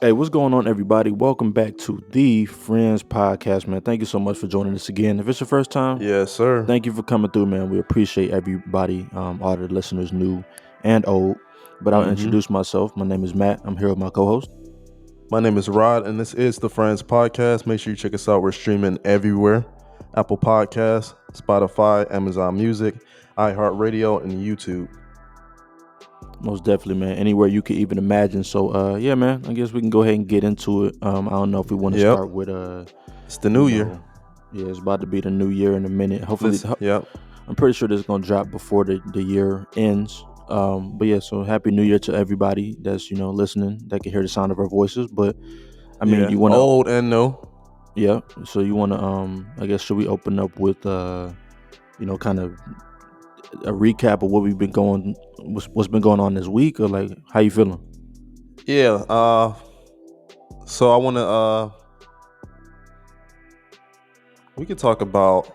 Hey, what's going on, everybody? Welcome back to the Friends Podcast, man. Thank you so much for joining us again. If it's your first time, Yes, sir. thank you for coming through, man. We appreciate everybody, all the listeners, new and old. But I'll introduce myself. My name is Matt. I'm here with my co-host. My name is Rod, and this is the Friends Podcast. Make sure you check us out. We're streaming everywhere: Apple Podcasts, Spotify, Amazon Music, iHeartRadio, and YouTube. Most definitely, man. Anywhere you could even imagine. So, yeah, man. I guess we can go ahead and get into it. I don't know if we want to start with It's the new year. Yeah, it's about to be the new year in a minute. Hopefully, Yep. I'm pretty sure this is gonna drop before the year ends. But yeah, so happy New Year to everybody that's listening, that can hear the sound of our voices. But I mean, you wanna old and new. yeah. So you wanna I guess should we open up with kind of a recap of what's been going on this week, or like how you feeling? Yeah. So I want to. We could talk about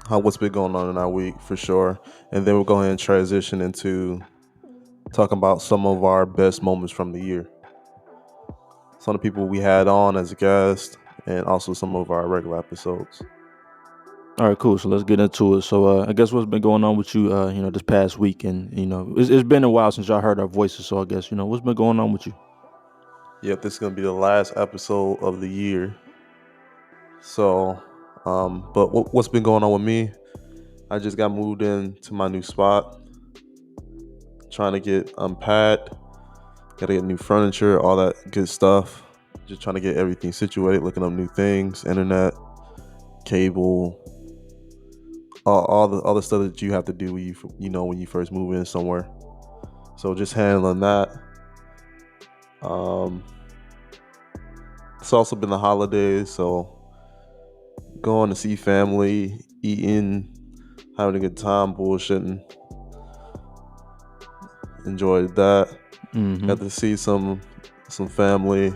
what's been going on in our week for sure, and then we'll go ahead and transition into talking about some of our best moments from the year. Some of the people we had on as a guest, and also some of our regular episodes. All right, cool. So let's get into it. So I guess what's been going on with you, this past week, and it's been a while since y'all heard our voices. So I guess what's been going on with you. Yep, this is gonna be the last episode of the year. So, but what's been going on with me? I just got moved into my new spot, trying to get unpacked, gotta get new furniture, all that good stuff. Just trying to get everything situated, looking up new things, internet, cable, all the stuff that you have to do when you first move in somewhere. So just handling that. It's also been the holidays, so going to see family, eating, having a good time, bullshitting. Enjoyed that. Got to see some family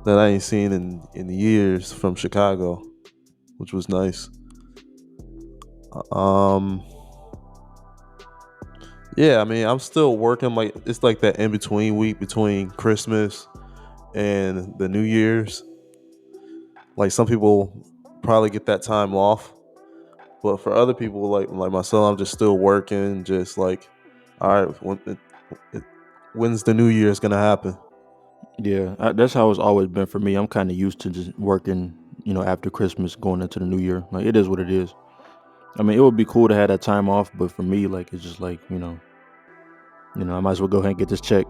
that I ain't seen in years from Chicago, which was nice. Yeah, I mean, I'm still working. Like, it's like that in between week between Christmas and the New Year's. Like, some people probably get that time off, but for other people like myself, I'm just still working. Just like, all right, when's the New Year's gonna happen? Yeah, that's how it's always been for me. I'm kind of used to just working, after Christmas, going into the new year. Like, it is what it is. I mean, it would be cool to have that time off, but for me, like, it's just like, I might as well go ahead and get this check.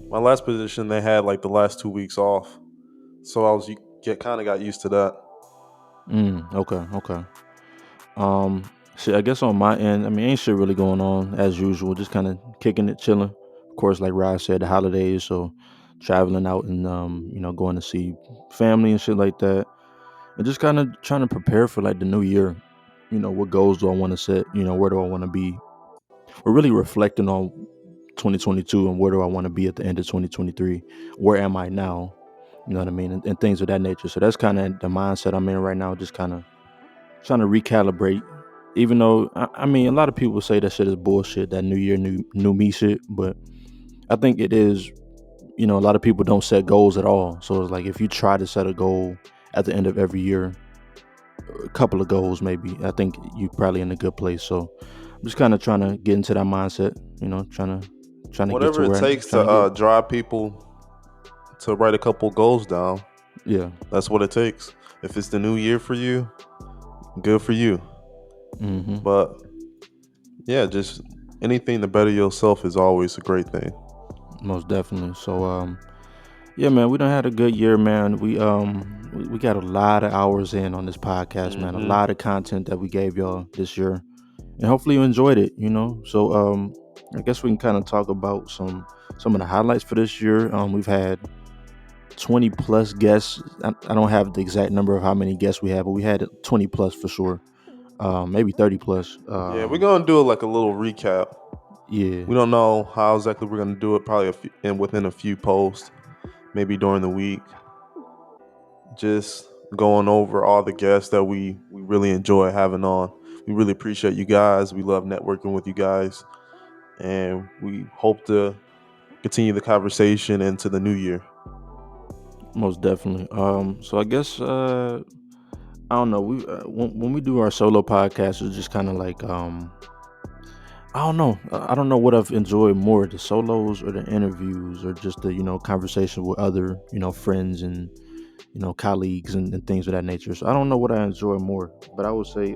My last position, they had like the last 2 weeks off, so I was kind of got used to that. Okay. Shit, I guess on my end, I mean, ain't shit really going on as usual. Just kind of kicking it, chilling. Of course, like Rod said, the holidays, so traveling out and going to see family and shit like that, and just kind of trying to prepare for like the new year. What goals do I want to set? Where do I want to be? We're really reflecting on 2022 and where do I want to be at the end of 2023? Where am I now? You know what I mean? And things of that nature. So that's kind of the mindset I'm in right now, just kind of trying to recalibrate. Even though, I mean, a lot of people say that shit is bullshit, that new year, new me shit. But I think it is, a lot of people don't set goals at all. So it's like if you try to set a goal at the end of every year, a couple of goals maybe, I think you're probably in a good place. So I'm just kind of trying to get into that mindset, trying to get to Whatever it where I'm takes trying to to get. drive people to write a couple goals down. Yeah. That's what it takes. If it's the new year for you, good for you. But yeah, just anything to better yourself is always a great thing. Most definitely. So yeah, man, we done had a good year, man. We got a lot of hours in on this podcast, man. A lot of content that we gave y'all this year, and hopefully you enjoyed it. So I guess we can kind of talk about some of the highlights for this year. We've had 20 plus guests. I don't have the exact number of how many guests we had, but we had 20 plus for sure. Maybe 30 plus. Yeah, we're gonna do like a little recap. Yeah. We don't know how exactly we're gonna do it. Probably within a few posts, maybe during the week. Just going over all the guests that we really enjoy having on. We really appreciate you guys. We love networking with you guys, and we hope to continue the conversation into the new year. Most definitely. So I guess I don't know. We when we do our solo podcast, it's just kind of like I don't know. I don't know what I've enjoyed more, the solos or the interviews or just the conversation with other friends and colleagues and things of that nature. So I don't know what I enjoy more, but I would say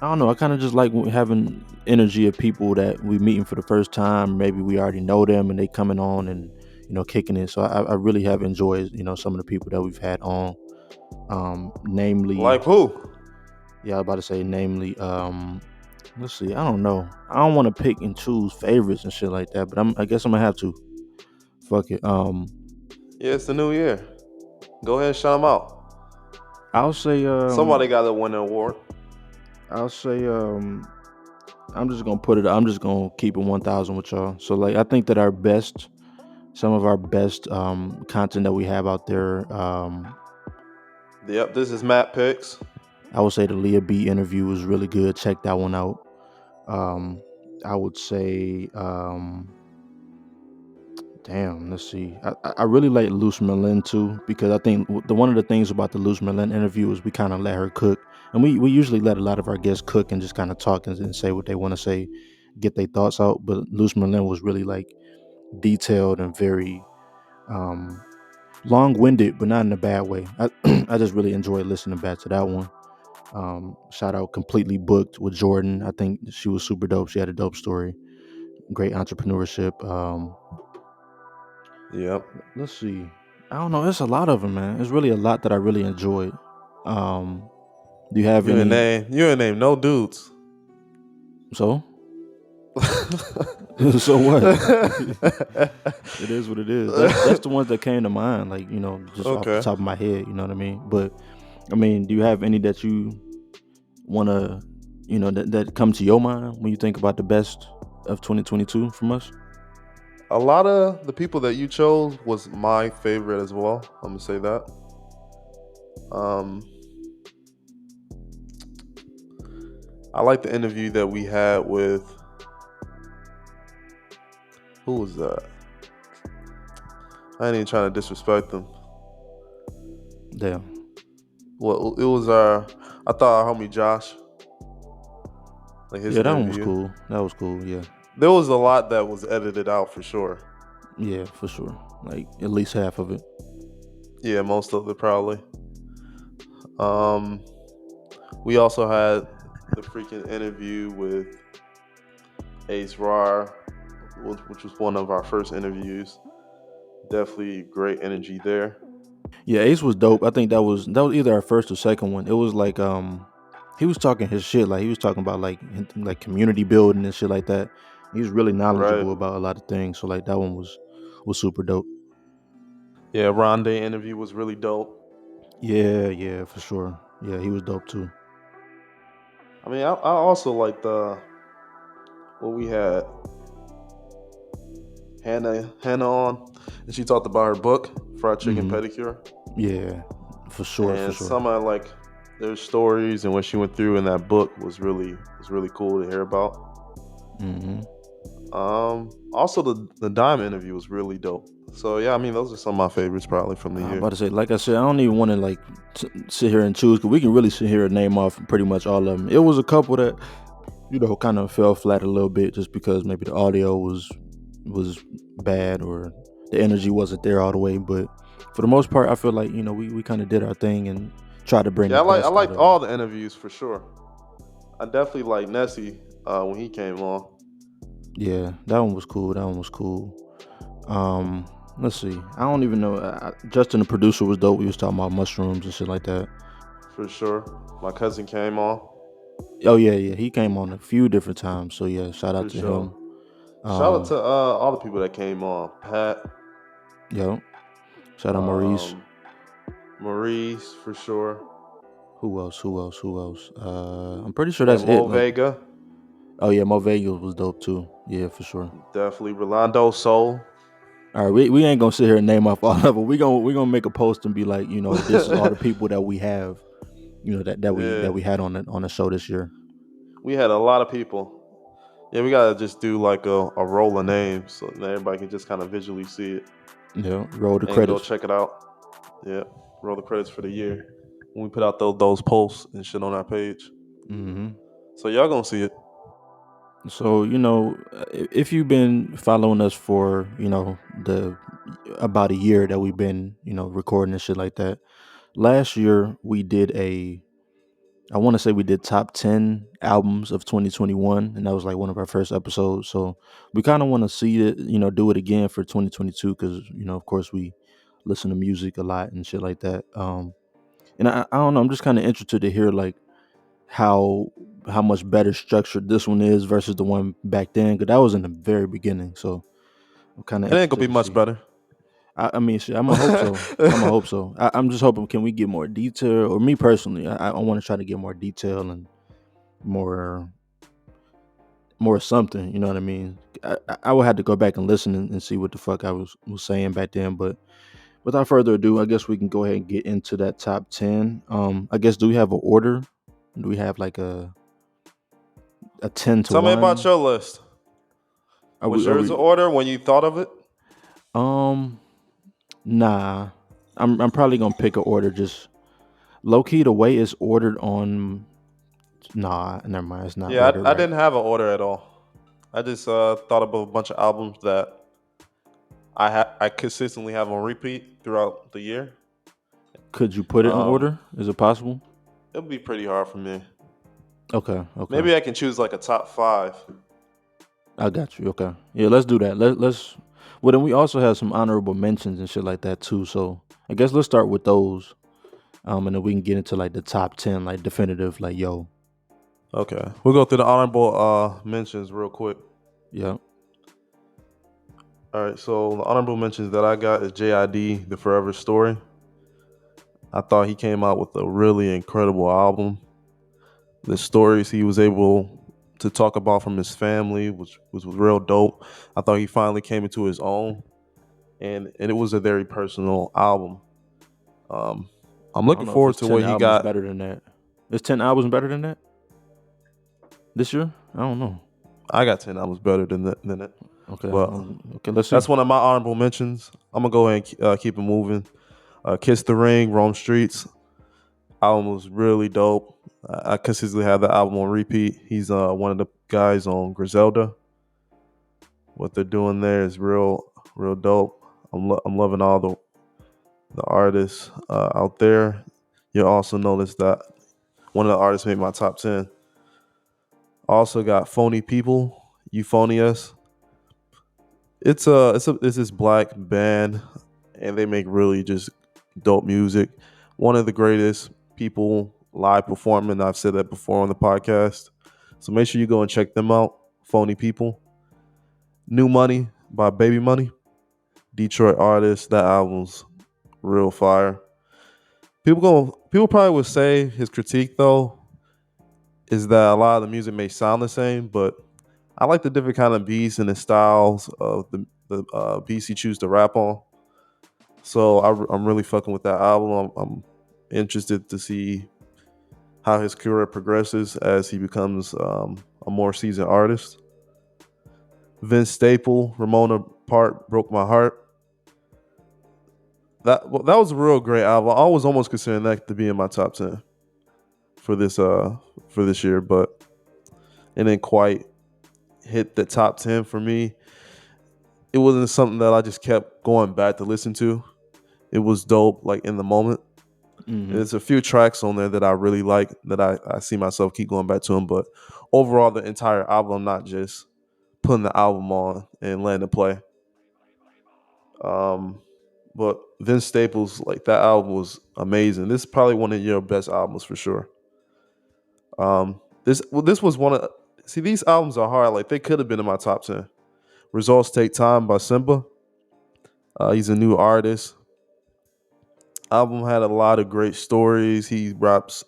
I don't know. I kind of just like having energy of people that we meeting for the first time. Maybe we already know them and they coming on and kicking it. So I really have enjoyed some of the people that we've had on. Namely, Like who? yeah, I was about to say namely. Let's see. I don't know. I don't want to pick and choose favorites and shit like that, but I guess I'm gonna have to. Fuck it. Yeah, it's the new year. Go ahead and shout them out. I'll say. Somebody got to win an award. I'll say. I'm just gonna put it. I'm just gonna keep it 1,000 with y'all. So like, I think that some of our best content that we have out there. Yep, this is Matt Picks. I would say the Leah B interview was really good. Check that one out. Um, I would say. Damn, let's see. I really like Luce Merlin too because I think the one of the things about the Luce Merlin interview is we kind of let her cook, and we usually let a lot of our guests cook and just kind of talk and say what they want to say, get their thoughts out. But Luce Merlin was really like detailed and very um, long-winded, but not in a bad way. I just really enjoyed listening back to that one. Shout out Completely Booked with Jordan. I think she was super dope. She had a dope story, great entrepreneurship. Yep. Let's see. I don't know. There's a lot of them, man. There's really a lot that I really enjoyed. Um, do you have You ain't any? name. You ain't name no dudes. So, so what? It is what it is. That's the ones that came to mind. Like just off the Okay. top of my head. You know what I mean? But I mean, do you have any that you wanna, that come to your mind when you think about the best of 2022 from us? A lot of the people that you chose was my favorite as well. I'm gonna say that. Um, I like the interview that we had with who was that? I ain't even trying to disrespect them. Damn. Well, it was I thought our homie Josh, like his Yeah, that one was interview. cool. That was cool. Yeah. There was a lot that was edited out for sure. Yeah, for sure. Like at least half of it. Yeah, most of it probably. Um, we also had the freaking interview with Ace Rar, which was one of our first interviews. Definitely great energy there. Yeah, Ace was dope. I think that was either our first or second one. It was like he was talking his shit. Like he was talking about like community building and shit like that. He was really Right. knowledgeable about a lot of things. So like that one was super dope. Yeah, Rondé interview was really dope. Yeah, yeah, for sure. Yeah, he was dope too. I mean, I also like the what we had Hannah on, and she talked about her book, Fried Chicken Hmm. Pedicure, Yeah, for sure, for and sure. some of like their stories and what she went through in that book was really cool to hear about. Hmm. Also the Dime interview was really dope. So yeah, I mean those are some of my favorites probably from the I'm year. about to say, like I said, I don't even want to like sit here and choose because we can really sit here and name off pretty much all of them. It was a couple that kind of fell flat a little bit just because maybe the audio was bad or the energy wasn't there all the way. But for the most part, I feel like we kind of did our thing and tried to bring Yeah, the I best out liked of it. all the interviews for sure. I definitely like Nessie when he came on Yeah, that one was cool. That one was cool. Um, let's see. I don't even know. Justin, the producer, was dope. We was talking about mushrooms and shit like that. for sure. My cousin came on Oh yeah, yeah. He came on a few different times. So yeah, shout out for to sure. him. Shout out Um, to all the people that came on. Pat, yo, shout out Maurice. um, Maurice for sure, Who else? Who else? Who else? I'm pretty sure that's and it. Mo Like, Vega. oh yeah, Mo Vegas was dope too. Yeah, for sure. Definitely Rolando Soul. All right, we ain't gonna sit here and name off all of them. We gonna make a post and be like, this is all the people that we have, that we Yeah, had on the show this year. we had a lot of people. Yeah, we gotta just do like a roll of names so that everybody can just kind of visually see it Yeah, roll the and go credits. check it out. Yeah, roll the credits for the year when we put out those posts and shit on our page. Hmm. So y'all gonna see it. So if you've been following us for the about a year that we've been recording and shit like that. Last year we did I want to say we did top 10 albums of 2021, and that was like one of our first episodes. So we kind of want to see it, do it again for 2022 because of course we listen to music a lot and shit like that. And I don't know, I'm just kind of interested to hear like how how much better structured this one is versus the one back then because that was in the very beginning. So I'm kind of It ain't gonna interested be to much see. better. I mean, shit, I'm gonna hope so. I'm gonna hope so. I'm just hoping can we get more detail, or me personally, I want to try to get more detail and more more something. You know what I mean? I would have to go back and listen and see what the fuck I was saying back then. But without further ado, I guess we can go ahead and get into that top 10. I guess do we have an order? Do we have like a 10 to Tell me about 1? your list. Are Was we are yours we the order when you thought of it? um nah. I'm probably gonna pick an order just low key the way it's ordered on. Nah, never mind. It's not Yeah, ordered I right. didn't have an order at all. I just thought of a bunch of albums that I consistently have on repeat throughout the year. Could you put it in Um, order? Is it possible? it'll be pretty hard for me. Okay, okay. Maybe I can choose like a top five. I got you. Okay. Yeah, let's do that. Let's well then we also have some honorable mentions and shit like that too. So I guess let's start with those. And then we can get into like the top 10, like definitive, like yo. Okay, we'll go through the honorable mentions real quick. Yeah. All right, so the honorable mentions that I got is JID, The Forever Story. I thought he came out with a really incredible album. The stories he was able to talk about from his family, which was real dope. I thought he finally came into his own, and it was a very personal album. Um, I'm I don't looking know if forward it's to 10 what he albums got. better than that. Is 10 albums better than that this year? I don't know. I got 10 albums better than it, Okay. but Okay, let's that's see. one of my honorable mentions. I'm gonna go ahead and keep it moving. Kiss the Ring, Rome Streets album was really dope. I consistently have the album on repeat. He's one of the guys on Griselda. What they're doing there is real dope. I'm loving all the artists out there. You'll also notice that one of the artists made my top 10. Also got Phony People, Euphonious. It's this black band, and they make really just dope music. One of the greatest people live performing. I've said that before on the podcast. So make sure you go and check them out. Phony People. New Money by Baby Money. Detroit artist. That album's real fire. People probably would say his critique though is that a lot of the music may sound the same, but I like the different kind of beats and the styles of the beats he choose to rap on. So I'm really fucking with that album. I'm interested to see how his career progresses as he becomes a more seasoned artist. Vince Staple, Ramona Part broke my heart. That was a real great album. I was almost considering that to be in my top 10 for this year, but it didn't quite hit the top 10 for me. It wasn't something that I just kept going back to listen to. It was dope, like in the moment. Hmm. There's a few tracks on there that I really like that I see myself keep going back to them. But overall, the entire album, I'm not just putting the album on and letting it play. Um, but Vince Staples, like that album was amazing. This is probably one of your best albums for sure. This was one of see these albums are hard. Like they could have been in my top 10. Results Take Time by Simba. He's a new artist. Album had a lot of great stories. He raps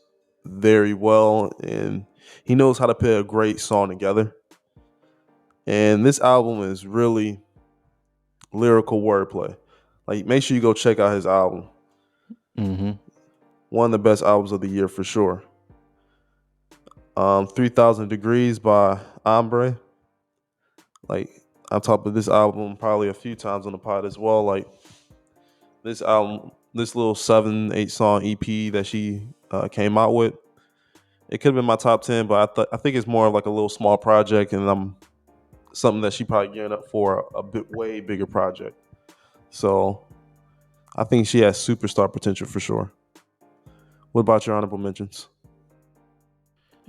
very well and he knows how to put a great song together. And this album is really lyrical wordplay. Like make sure you go check out his album. Hmm. One of the best albums of the year for sure. 3000 Degrees by Ombre. Like I talked about this album probably a few times on the pod as well. Like this album, this little 7, 8 song EP that she came out with, it could have been my top 10, but I think it's more of like a little small project, and I'm something that she probably gearing up for a bit way bigger project. So I think she has superstar potential for sure. What about your honorable mentions?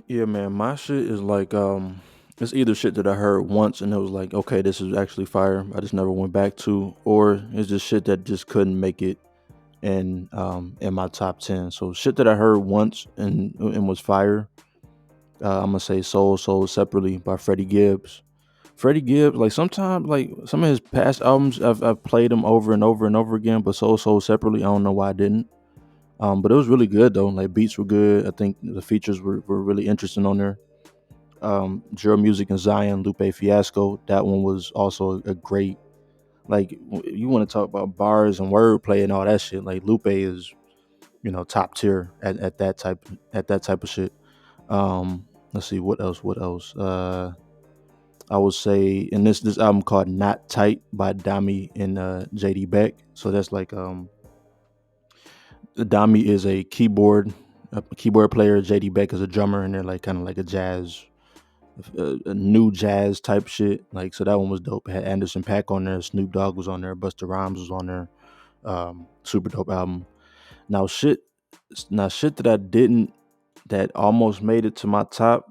Yeah, man, my shit is like it's either shit that I heard once and it was like, okay, this is actually fire. I just never went back to, or it's just shit that just couldn't make it in my top 10. So shit that I heard once and was fire. I'm gonna say Soul Separately by Freddie Gibbs. Freddie Gibbs, like sometimes like some of his past albums, I've played them over and over and over again, but Soul Separately, I don't know why I didn't. But it was really good though. Like beats were good. I think the features were really interesting on there. Drill Music and Zion, Lupe Fiasco. That one was also a great. Like you want to talk about bars and wordplay and all that shit. Like Lupe is, top tier at that type of shit. Let's see what else. What else? I would say, and this album called Not Tight by Dami and JD Beck. So that's like Dami is a keyboard player. JD Beck is a drummer, and they're like kind of like a new jazz type shit. Like so that one was dope. It had Anderson Paak on there, Snoop Dogg was on there, Busta Rhymes was on there. Super dope album. Now shit, shit that I didn't that almost made it to my top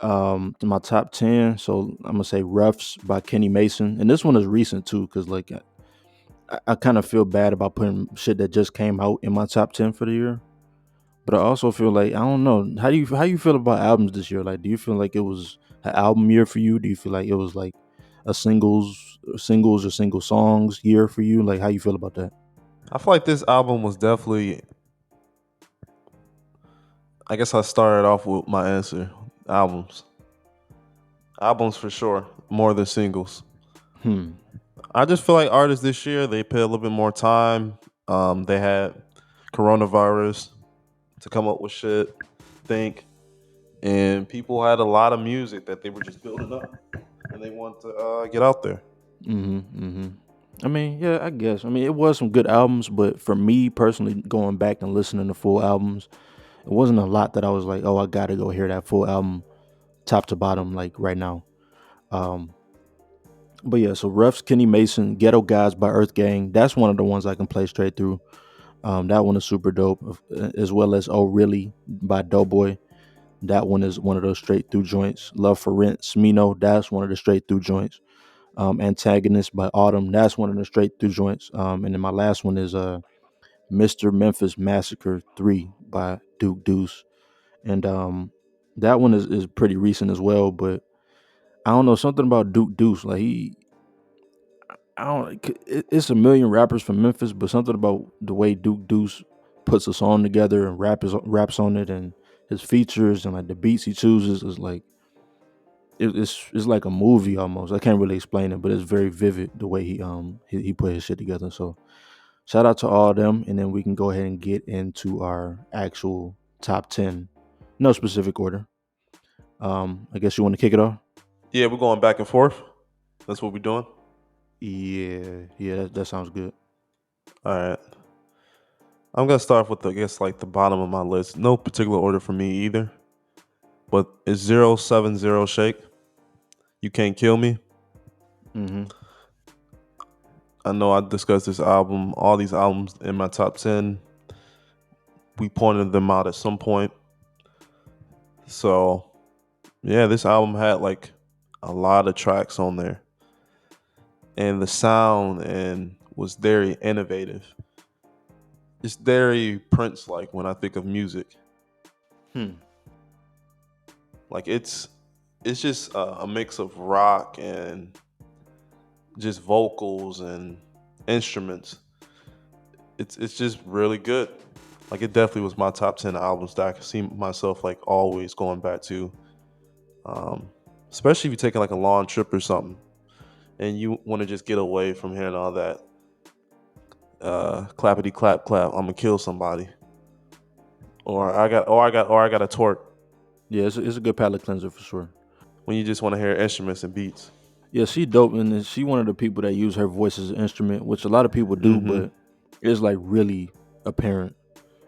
10. So I'm gonna say Roughs by Kenny Mason, and this one is recent too, because like I kind of feel bad about putting shit that just came out in my top 10 for the year. But I also feel like I don't know. How you feel about albums this year? Like, do you feel like it was an album year for you? Do you feel like it was like a singles or single songs year for you? Like, how you feel about that? I feel like this album was definitely. I guess I started off with my answer. Albums, albums for sure, more than singles. Hmm. I just feel like artists this year they put a little bit more time. They had coronavirus to come up with shit, think, and people had a lot of music that they were just building up, and they want to get out there. Mm-hmm. Mm-hmm. I mean, yeah, I guess. I mean, it was some good albums, but for me personally, going back and listening to full albums, it wasn't a lot that I was like, oh, I gotta go hear that full album top to bottom, like right now. Um, but yeah, so Ruff's Kenny Mason, Ghetto Guys by Earth Gang. That's one of the ones I can play straight through. That one is super dope, as well as Oh Really by Doughboy. That one is one of those straight through joints. Love for Rent, Smino. That's one of the straight through joints. Antagonist by Autumn. That's one of the straight through joints. And then my last one is Mr. Memphis Massacre 3 by Duke Deuce. And that one is pretty recent as well, but I don't know, something about Duke Deuce. Like I don't. It's a million rappers from Memphis, but something about the way Duke Deuce puts a song together and raps on it, and his features and like the beats he chooses is like it's like a movie almost. I can't really explain it, but it's very vivid the way he put his shit together. So shout out to all of them, and then we can go ahead and get into our actual top 10. No specific order. I guess you want to kick it off. Yeah, we're going back and forth. That's what we're doing. Yeah, yeah, that sounds good. All right. I'm gonna start with I guess like the bottom of my list. No particular order for me either. But it's 070 Shake. You Can't Kill Me. Mm-hmm. I know I discussed this album, all these albums in my top 10. We pointed them out at some point. So yeah, this album had like a lot of tracks on there. And the sound and was very innovative. It's very Prince like when I think of music. Hmm. Like it's just a mix of rock and just vocals and instruments. It's just really good. Like it definitely was my top 10 albums that I can see myself like always going back to. Um, Especially if you're taking like a long trip or something and you want to just get away from hearing all that clappity clap clap. I'm gonna kill somebody, or I got a torque. Yeah, it's a good palate cleanser for sure. When you just want to hear instruments and beats. Yeah, she dope, and then she one of the people that use her voice as an instrument, which a lot of people do, Mm-hmm. but it's like really apparent.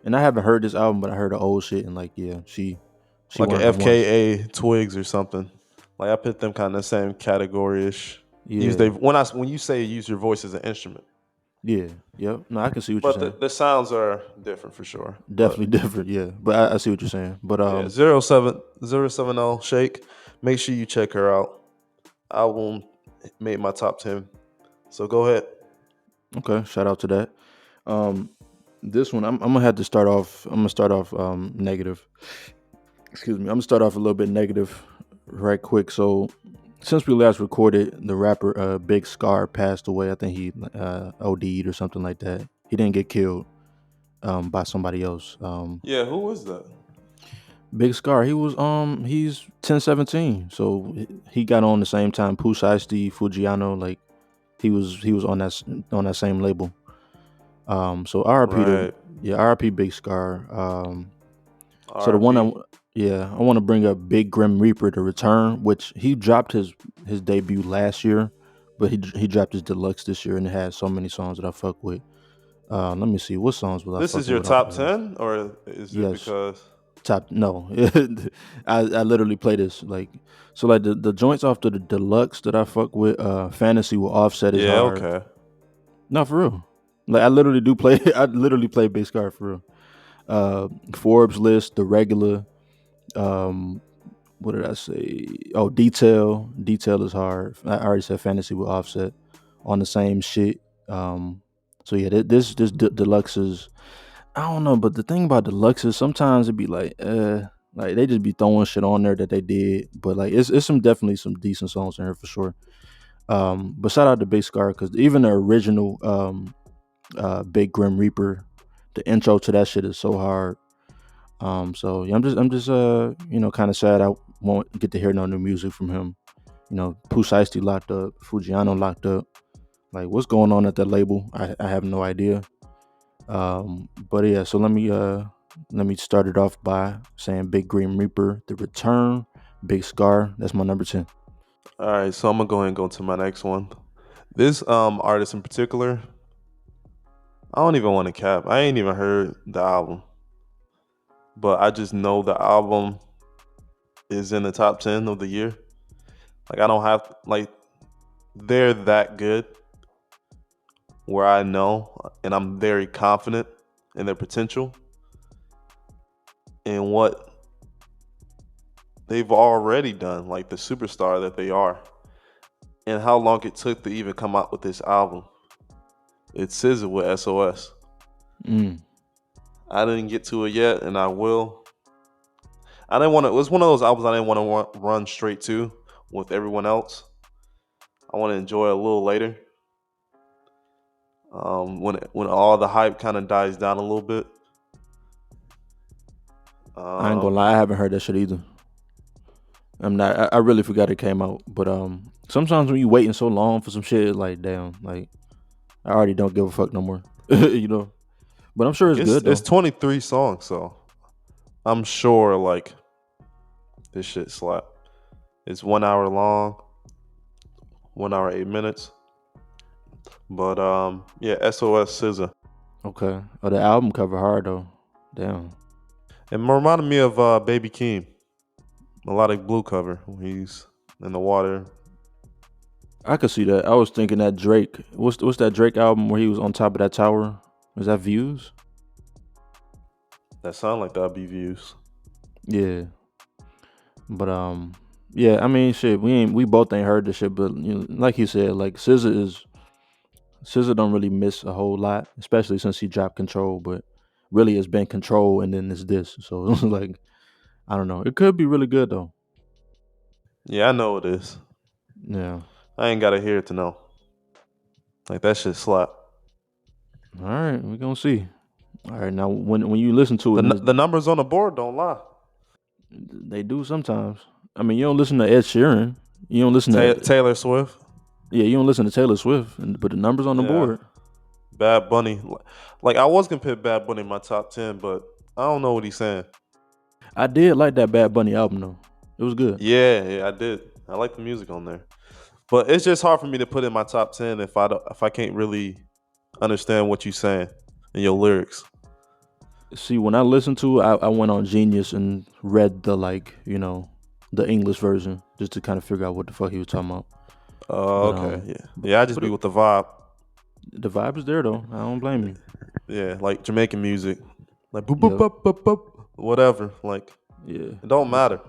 And I haven't heard this album, but I heard the old shit, and like, yeah, she Like one an of the ones. FKA Twigs or something. Like I put them kind of the same category ish. Use they Yeah, when you say use your voice as an instrument, yeah, yep. No, I can see what you're but saying. the sounds are different for sure. But Definitely different, yeah. But I see what you're saying. But yeah, 07070 Shake. Make sure you check her out. Album made my top 10. So go ahead. okay, shout out to that. Um, this one, I'm gonna have to start off. I'm gonna start off negative. Excuse me. I'm gonna start off a little bit negative, right quick. So, since we last recorded, the rapper Big Scar passed away. I think he OD'd or something like that. He didn't get killed by somebody else. Yeah, who was that? Big Scar, he's 1017. So he got on the same time Pooh Shiesty, Fujiano, like he was on that same label. So RP to Right. yeah, RP Big Scar. So the one RP. I want to bring up Big Grim Reaper to return, which he dropped his debut last year, but he dropped his deluxe this year and it had so many songs that I fuck with. Let me see, what songs was I This is fucking your with off of top that? 10 or is it Yes, because top no. I literally play this like so like the joints off to the deluxe that I fuck with. Fantasy with Offset is Yeah, hard. okay. No, for real. Like I literally do play. I literally play Big Scar for real. Forbes list, the regular. Um, what did I say? Oh, detail. Detail is hard. I already said fantasy with Offset on the same shit. So yeah, this deluxe is. I don't know, but the thing about deluxe is sometimes it be like they just be throwing shit on there that they did, but like it's some definitely some decent songs in here for sure. But shout out to Big Scar because even the original Big Grim Reaper, the intro to that shit is so hard. So yeah, I'm just kind of sad I won't get to hear no new music from him. You know, Pooh Shiesty locked up, Fujiano locked up. Like, what's going on at that label? I have no idea. But yeah, so let me start it off by saying Big Green Reaper, The Return, Big Scar. That's my number 10. All right, so I'm gonna go ahead and go to my next one. This artist in particular, I don't even want to cap. I ain't even heard the album, but I just know the album is in the top 10 of the year. Like I don't have like they're that good where I know and I'm very confident in their potential and what they've already done, like the superstar that they are, and how long it took to even come out with this album. It's SZA with SOS. Mm. I didn't get to it yet, and I will. I didn't want to. It was one of those albums I didn't want to run straight to with everyone else. I want to enjoy it a little later, when all the hype kind of dies down a little bit. I ain't gonna Um, lie, I haven't heard that shit either. I'm not. I really forgot it came out. But sometimes when you waiting so long for some shit, like damn, like I already don't give a fuck no more. you know. But I'm sure it's good it's though. 23 songs, so I'm sure like this shit slap. It's 1 hour long, 1 hour 8 minutes. But yeah, SOS SZA. Okay. Oh, the album cover hard though. Damn. It reminded me of Baby Keem. Melodic Blue cover when he's in the water. I could see that. I was thinking that Drake. What's that Drake album where he was on top of that tower? Was that Views? That sound like that'd be views. Yeah. But yeah. I mean, shit. We both ain't heard the shit, but like you said, like SZA don't really miss a whole lot, especially since he dropped Control. But really, it's been Control, and then it's this. So it's like I don't know. It could be really good though. Yeah, I know it is. Yeah. I ain't gotta hear it to know. Like that shit slap. All right, we're gonna see. All right, now when you listen to it, The and it's, the numbers on the board don't lie. they do sometimes. I mean, you don't listen to Ed Sheeran. You don't listen to Taylor Swift. yeah. You don't listen to Taylor Swift, but the numbers on the Yeah. board. Bad Bunny. Like I was gonna put Bad Bunny in my top 10, but I don't know what he's saying. I did like that Bad Bunny album though. It was good. Yeah, I did. I like the music on there. But it's just hard for me to put in my top 10 if I can't really understand what you're saying in your lyrics. See, when I listened to it, I went on Genius and read the the English version just to kind of figure out what the fuck he was talking about. Oh, But okay, yeah, yeah. I just but be with the vibe. the vibe is there though. I don't blame you. Yeah, like Jamaican music, like boop boop Yep. boop boop boop, whatever. Like Yeah. it don't If matter.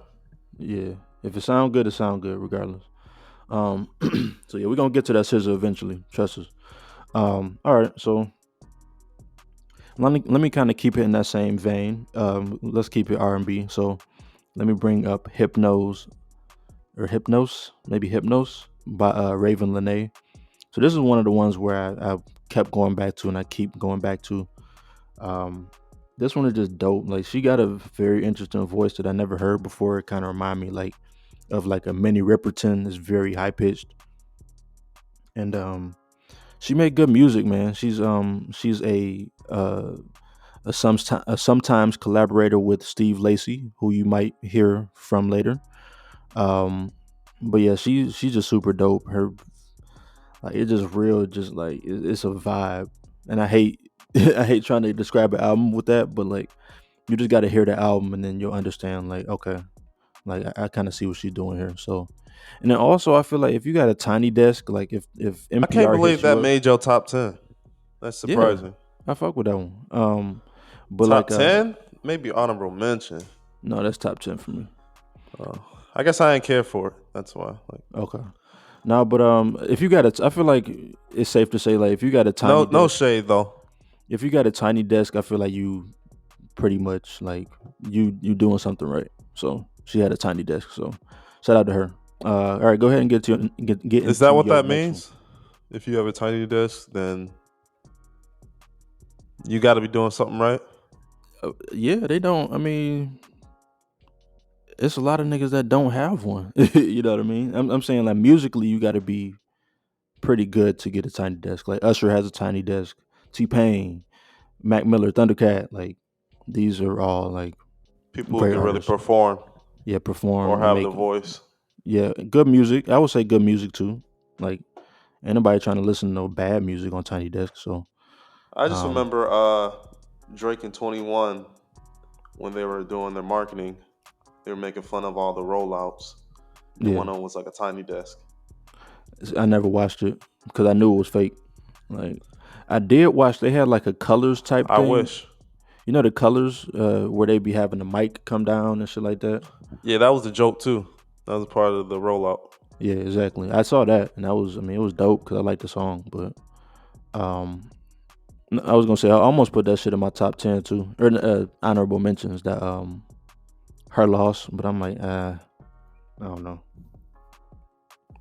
yeah, if it sound good, it sound good regardless. Um. So yeah, we're gonna get to that scissor eventually. Trust us. All right. So let me kind of keep it in that same vein. Let's keep it R&B. So let me bring up maybe Hypnos by Raven Lene. So this is one of the ones where I kept going back to and I keep going back to. Um, this one is just dope. Like she got a very interesting voice that I never heard before. It kind of remind me of like a Minnie Riperton. It's very high pitched, and she made good music, man. She's a sometimes collaborator with Steve Lacy, who you might hear from later. Um, but yeah, she's just super dope. Her like it's just real, just like it's a vibe. And I hate I hate trying to describe an album with that, but like you just got to hear the album and then you'll understand. Like okay, like I kind of see what she's doing here. So, and then also I feel like if you got a tiny desk, like if I can't NPR believe hits you that up, made your top 10. That's yeah, surprising. I fuck with that one. But Top like 10, maybe honorable mention. no, that's top 10 for me. Oh, I guess I ain't care for it. That's why. Like, Okay. No, but if you got I feel like it's safe to say like if you got a tiny no desk, shade though. if you got a tiny desk, I feel like you pretty much like you doing something right. So she had a tiny desk. So shout out to her. All right, go ahead and get Is that into what your that next one. means? If you have a tiny desk, then you got to be doing something right. Yeah, they don't. I mean, it's a lot of niggas that don't have one. You know what I mean? I'm saying like musically, you got to be pretty good to get a tiny desk. Like Usher has a tiny desk. T Pain, Mac Miller, Thundercat. Like these are all like People who great can really artists. perform Yeah, or perform and have the make voice. good music. I would say good music too. Like ain't nobody trying to listen to no bad music on tiny desk. So I just um remember Drake and 21 when they were doing their marketing. They were making fun of all the rollouts, and yeah, one of them was like a tiny desk. I never watched it because I knew it was fake. Like I did watch. They had like a colors type I thing. wish. You know the colors where they be having the mic come down and shit like that. Yeah, that was the joke too. That was part of the rollout. Yeah, exactly. I saw that and that was. I mean, it was dope because I like the song. But um, I was gonna say I almost put that shit in my top 10 too, or honorable mentions. That her loss, but I'm like, I don't know.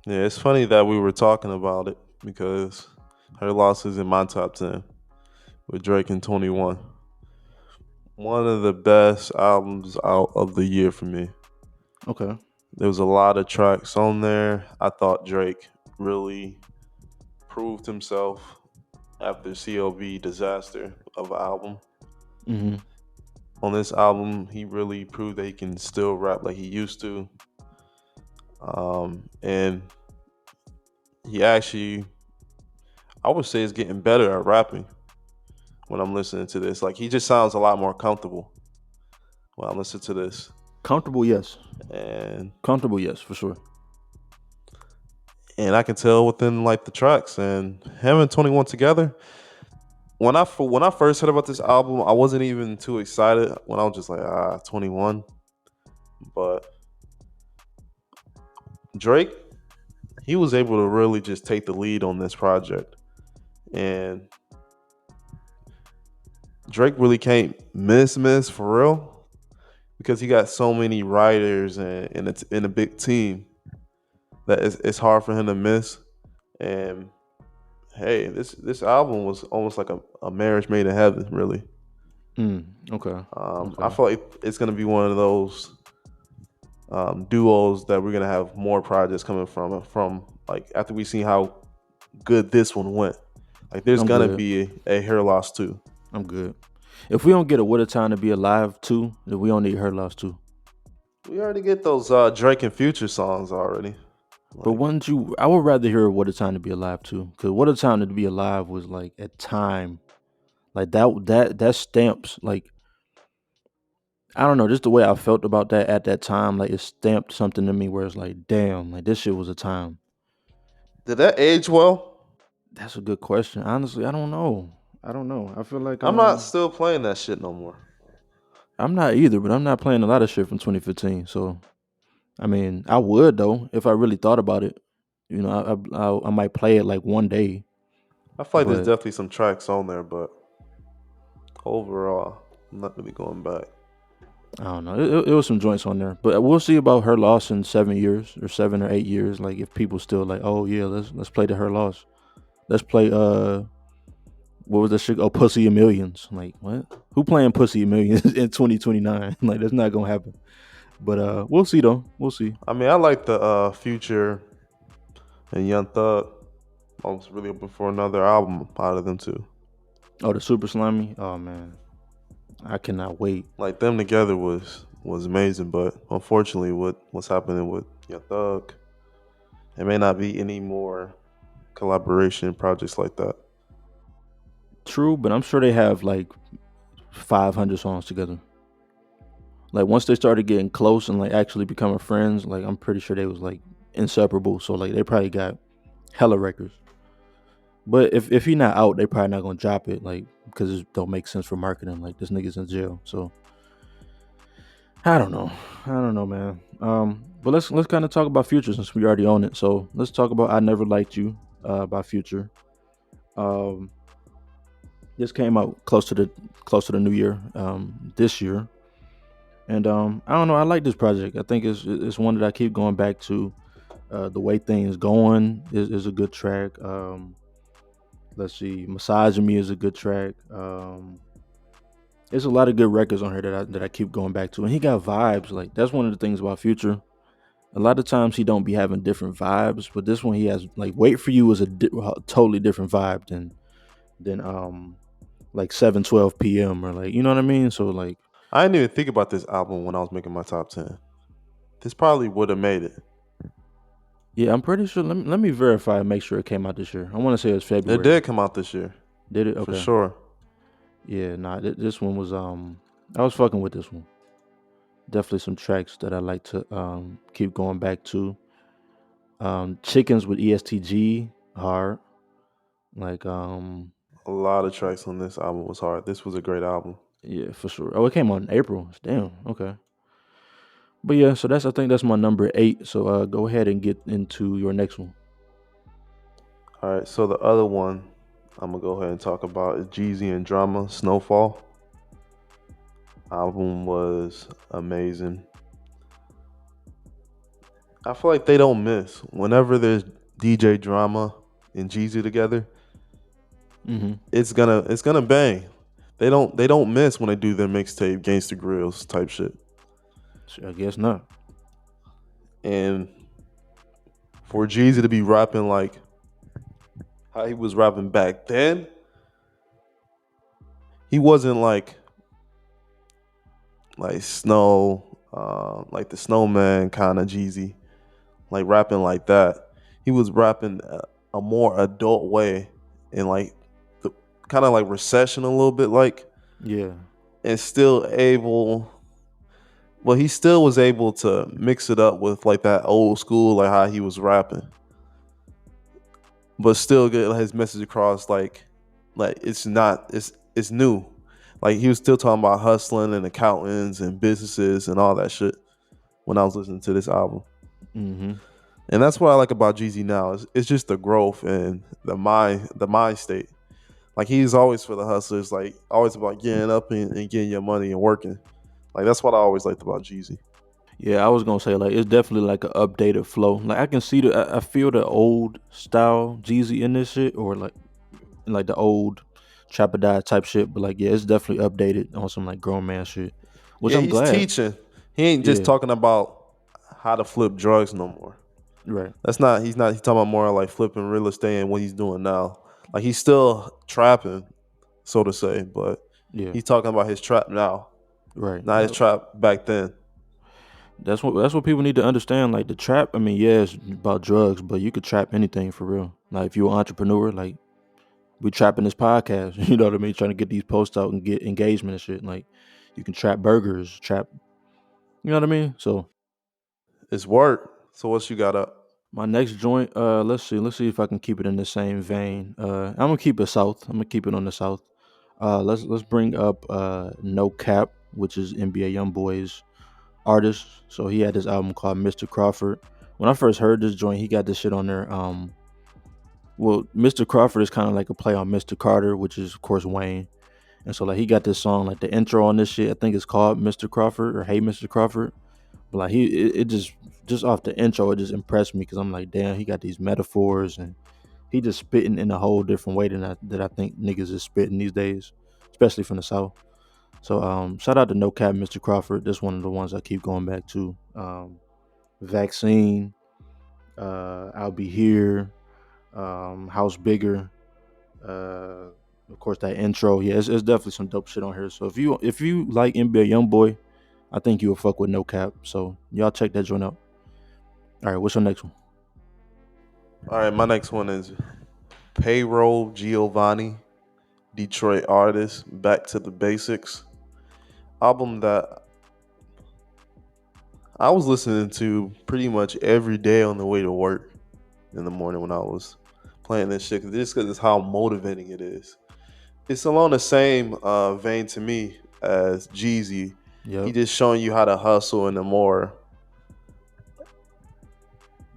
Yeah, it's funny that we were talking about it because her loss is in my top 10 with Drake and 21. One of the best albums out of the year for me. Okay. There was a lot of tracks on there. I thought Drake really proved himself after CLB Disaster of an album. Mm-hmm. On this album, he really proved that he can still rap like he used to. And he actually, I would say, is getting better at rapping when I'm listening to this. Like, he just sounds a lot more comfortable when I listen to this. Comfortable, yes. And Comfortable, yes, for sure. I can tell within like the tracks and him and 21 together. When I first heard about this album, I wasn't even too excited. When I was just like 21, but Drake, he was able to really just take the lead on this project, and Drake really can't miss for real because he got so many writers and it's in a big team that it's hard for him to miss. And hey, this album was almost like a marriage made in heaven, really. Okay. I Okay. feel like it's gonna be one of those duos that we're gonna have more projects coming from like after we see how good this one went. Like there's I'm gonna good. be a hair loss too. I'm good. If we don't get a What a Time to Be Alive too, then we don't need her loss too. We already get those Drake and Future songs already. But Like, wouldn't you? I would rather hear "What a Time to Be Alive" too, because "What a Time to Be Alive" was like at time, like that stamps like I don't know, just the way I felt about that at that time, like it stamped something to me where it's like, damn, like this shit was a time. did that age well? That's a good question. Honestly, I don't know. I don't know. I feel like I'm not still playing that shit no more. I'm not either, but I'm not playing a lot of shit from 2015. So I mean, I would though if I really thought about it. You know, I might play it like one day, I feel like there's but definitely some tracks on there, but overall, I'm not really going back. I don't know. It was some joints on there, but we'll see about Her Loss in 7 years or 7 or 8 years. Like if people still like, oh yeah, let's play the Her Loss. Let's play what was that shit? Oh, Pussy a Millions. Like what? Who playing Pussy a Millions in 2029? Like that's not gonna happen. But we'll see though. We'll see. I mean, I like the Future and Young Thug. I was really hoping for another album out of them too. Oh, the Super Slimy. Oh man, I cannot wait. Like them together was amazing, but unfortunately, what's happening with Young Thug, it may not be any more collaboration projects like that. True, but I'm sure they have like 500 songs together. Like once they started getting close and like actually becoming friends, like I'm pretty sure they was like inseparable. So like they probably got hella records. But if he not out, they probably not gonna drop it, like because it don't make sense for marketing. Like this nigga's in jail, so I don't know. I don't know, man. But let's kind of talk about Future since we already own it. So let's talk about "I Never Liked You" by Future. Um, this came out close to the new year, this year, and I don't know. I like this project. I think it's one that I keep going back to. The way things going is a good track. Let's see, "Massaging Me" is a good track. There's a lot of good records on here that I keep going back to, and he got vibes. Like that's one of the things about Future. A lot of times he don't be having different vibes, but this one he has like "Wait for You" is a totally different vibe than like 7:12 p.m. or like you know what I mean. So like I didn't even think about this album when I was making my top 10. This probably would have made it. yeah, I'm pretty sure. Let me verify and make sure it came out this year. I want to say it was It February. did come out this year, Did it? for Okay. sure. Yeah, nah. This one was I was fucking with this one. Definitely some tracks that I like to keep going back to. Chickens with ESTG hard. Like A lot of tracks on this album was hard. This was a great album. yeah, for sure. Oh, it came out in April. Damn. Okay. But yeah, so I think that's my number 8. So go ahead and get into your next one. All right, so the other one I'm gonna go ahead and talk about is Jeezy and Drama Snowfall. Album was amazing. I feel like they don't miss. Whenever there's DJ Drama and Jeezy together, Mm-hmm. it's gonna bang. They don't miss when they do their mixtape Gangsta Grills type shit. So I guess not. And for Jeezy to be rapping like how he was rapping back then, he wasn't like Snow, like the Snowman kind of Jeezy, like rapping like that. He was rapping a more adult way and like the kind of like recession a little bit, like, Yeah. and still able. Well, he still was able to mix it up with like that old school, like how he was rapping, but still get his message across. Like it's not, it's new. Like he was still talking about hustling and accountants and businesses and all that shit when I was listening to this album. Mm-hmm. And that's what I like about Jeezy now. It's just the growth and the mind state. Like he's always for the hustlers, like always about getting up and getting your money and working. Like that's what I always liked about Jeezy. Yeah, I was gonna say like it's definitely like an updated flow. Like I can see I feel the old style Jeezy in this shit, or like the old Trapper Die type shit. But like yeah, it's definitely updated on some like grown man shit, which Yeah, I'm he's glad. teaching. He ain't just Yeah. talking about how to flip drugs no more. Right. That's not. He's not. He's talking about more like flipping real estate and what he's doing now. Like he's still trapping, so to say, but Yeah. he's talking about his trap now, Right. not his trap back then. That's what people need to understand. Like the trap, I mean, yeah, it's about drugs, but you could trap anything for real. Like if you're an entrepreneur, like we trapping this podcast, you know what I mean? Trying to get these posts out and get engagement and shit. Like you can trap burgers, trap, you know what I mean? So It's work. So what you got up? my next joint, let's see if I can keep it in the same vein. I'm gonna keep it south. I'm gonna keep it on the south. Let's bring up No Cap, which is NBA YoungBoy's artist. So he had this album called Mr. Crawford. When I first heard this joint, he got this shit on there. Well, Mr. Crawford is kind of like a play on Mr. Carter, which is of course Wayne. And so like he got this song, like the intro on this shit, I think it's called Mr. Crawford or Hey Mr. Crawford. But like it just off the intro, it just impressed me because I'm like, damn, he got these metaphors and he just spitting in a whole different way than I think niggas is spitting these days, especially from the south. So shout out to No Cap, Mr. Crawford. This one of the ones I keep going back to. Vaccine, I'll Be Here, House Bigger. Of course, that intro. Yeah, it's definitely some dope shit on here. So if you like NBA YoungBoy, I think you will fuck with No Cap. So y'all check that joint out. All right, what's your next one? All right, my next one is Payroll Giovanni, Detroit artist, Back to the Basics. Album that I was listening to pretty much every day on the way to work in the morning when I was playing this shit. Just because it's how motivating it is. It's along the same vein to me as Jeezy. He Yep, just showing you how to hustle in a more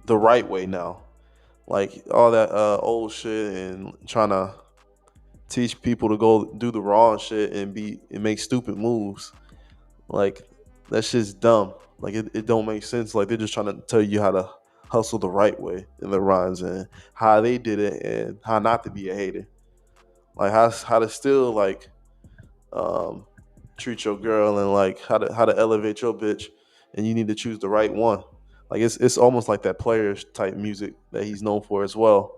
the right way now. Like all that old shit and trying to teach people to go do the wrong shit and make stupid moves. Like that shit's dumb. Like it don't make sense. Like they're just trying to tell you how to hustle the right way in the rhymes and how they did it and how not to be a hater. Like how to still like um treat your girl and like how to elevate your bitch and you need to choose the right one. Like it's almost like that players type music that he's known for as well.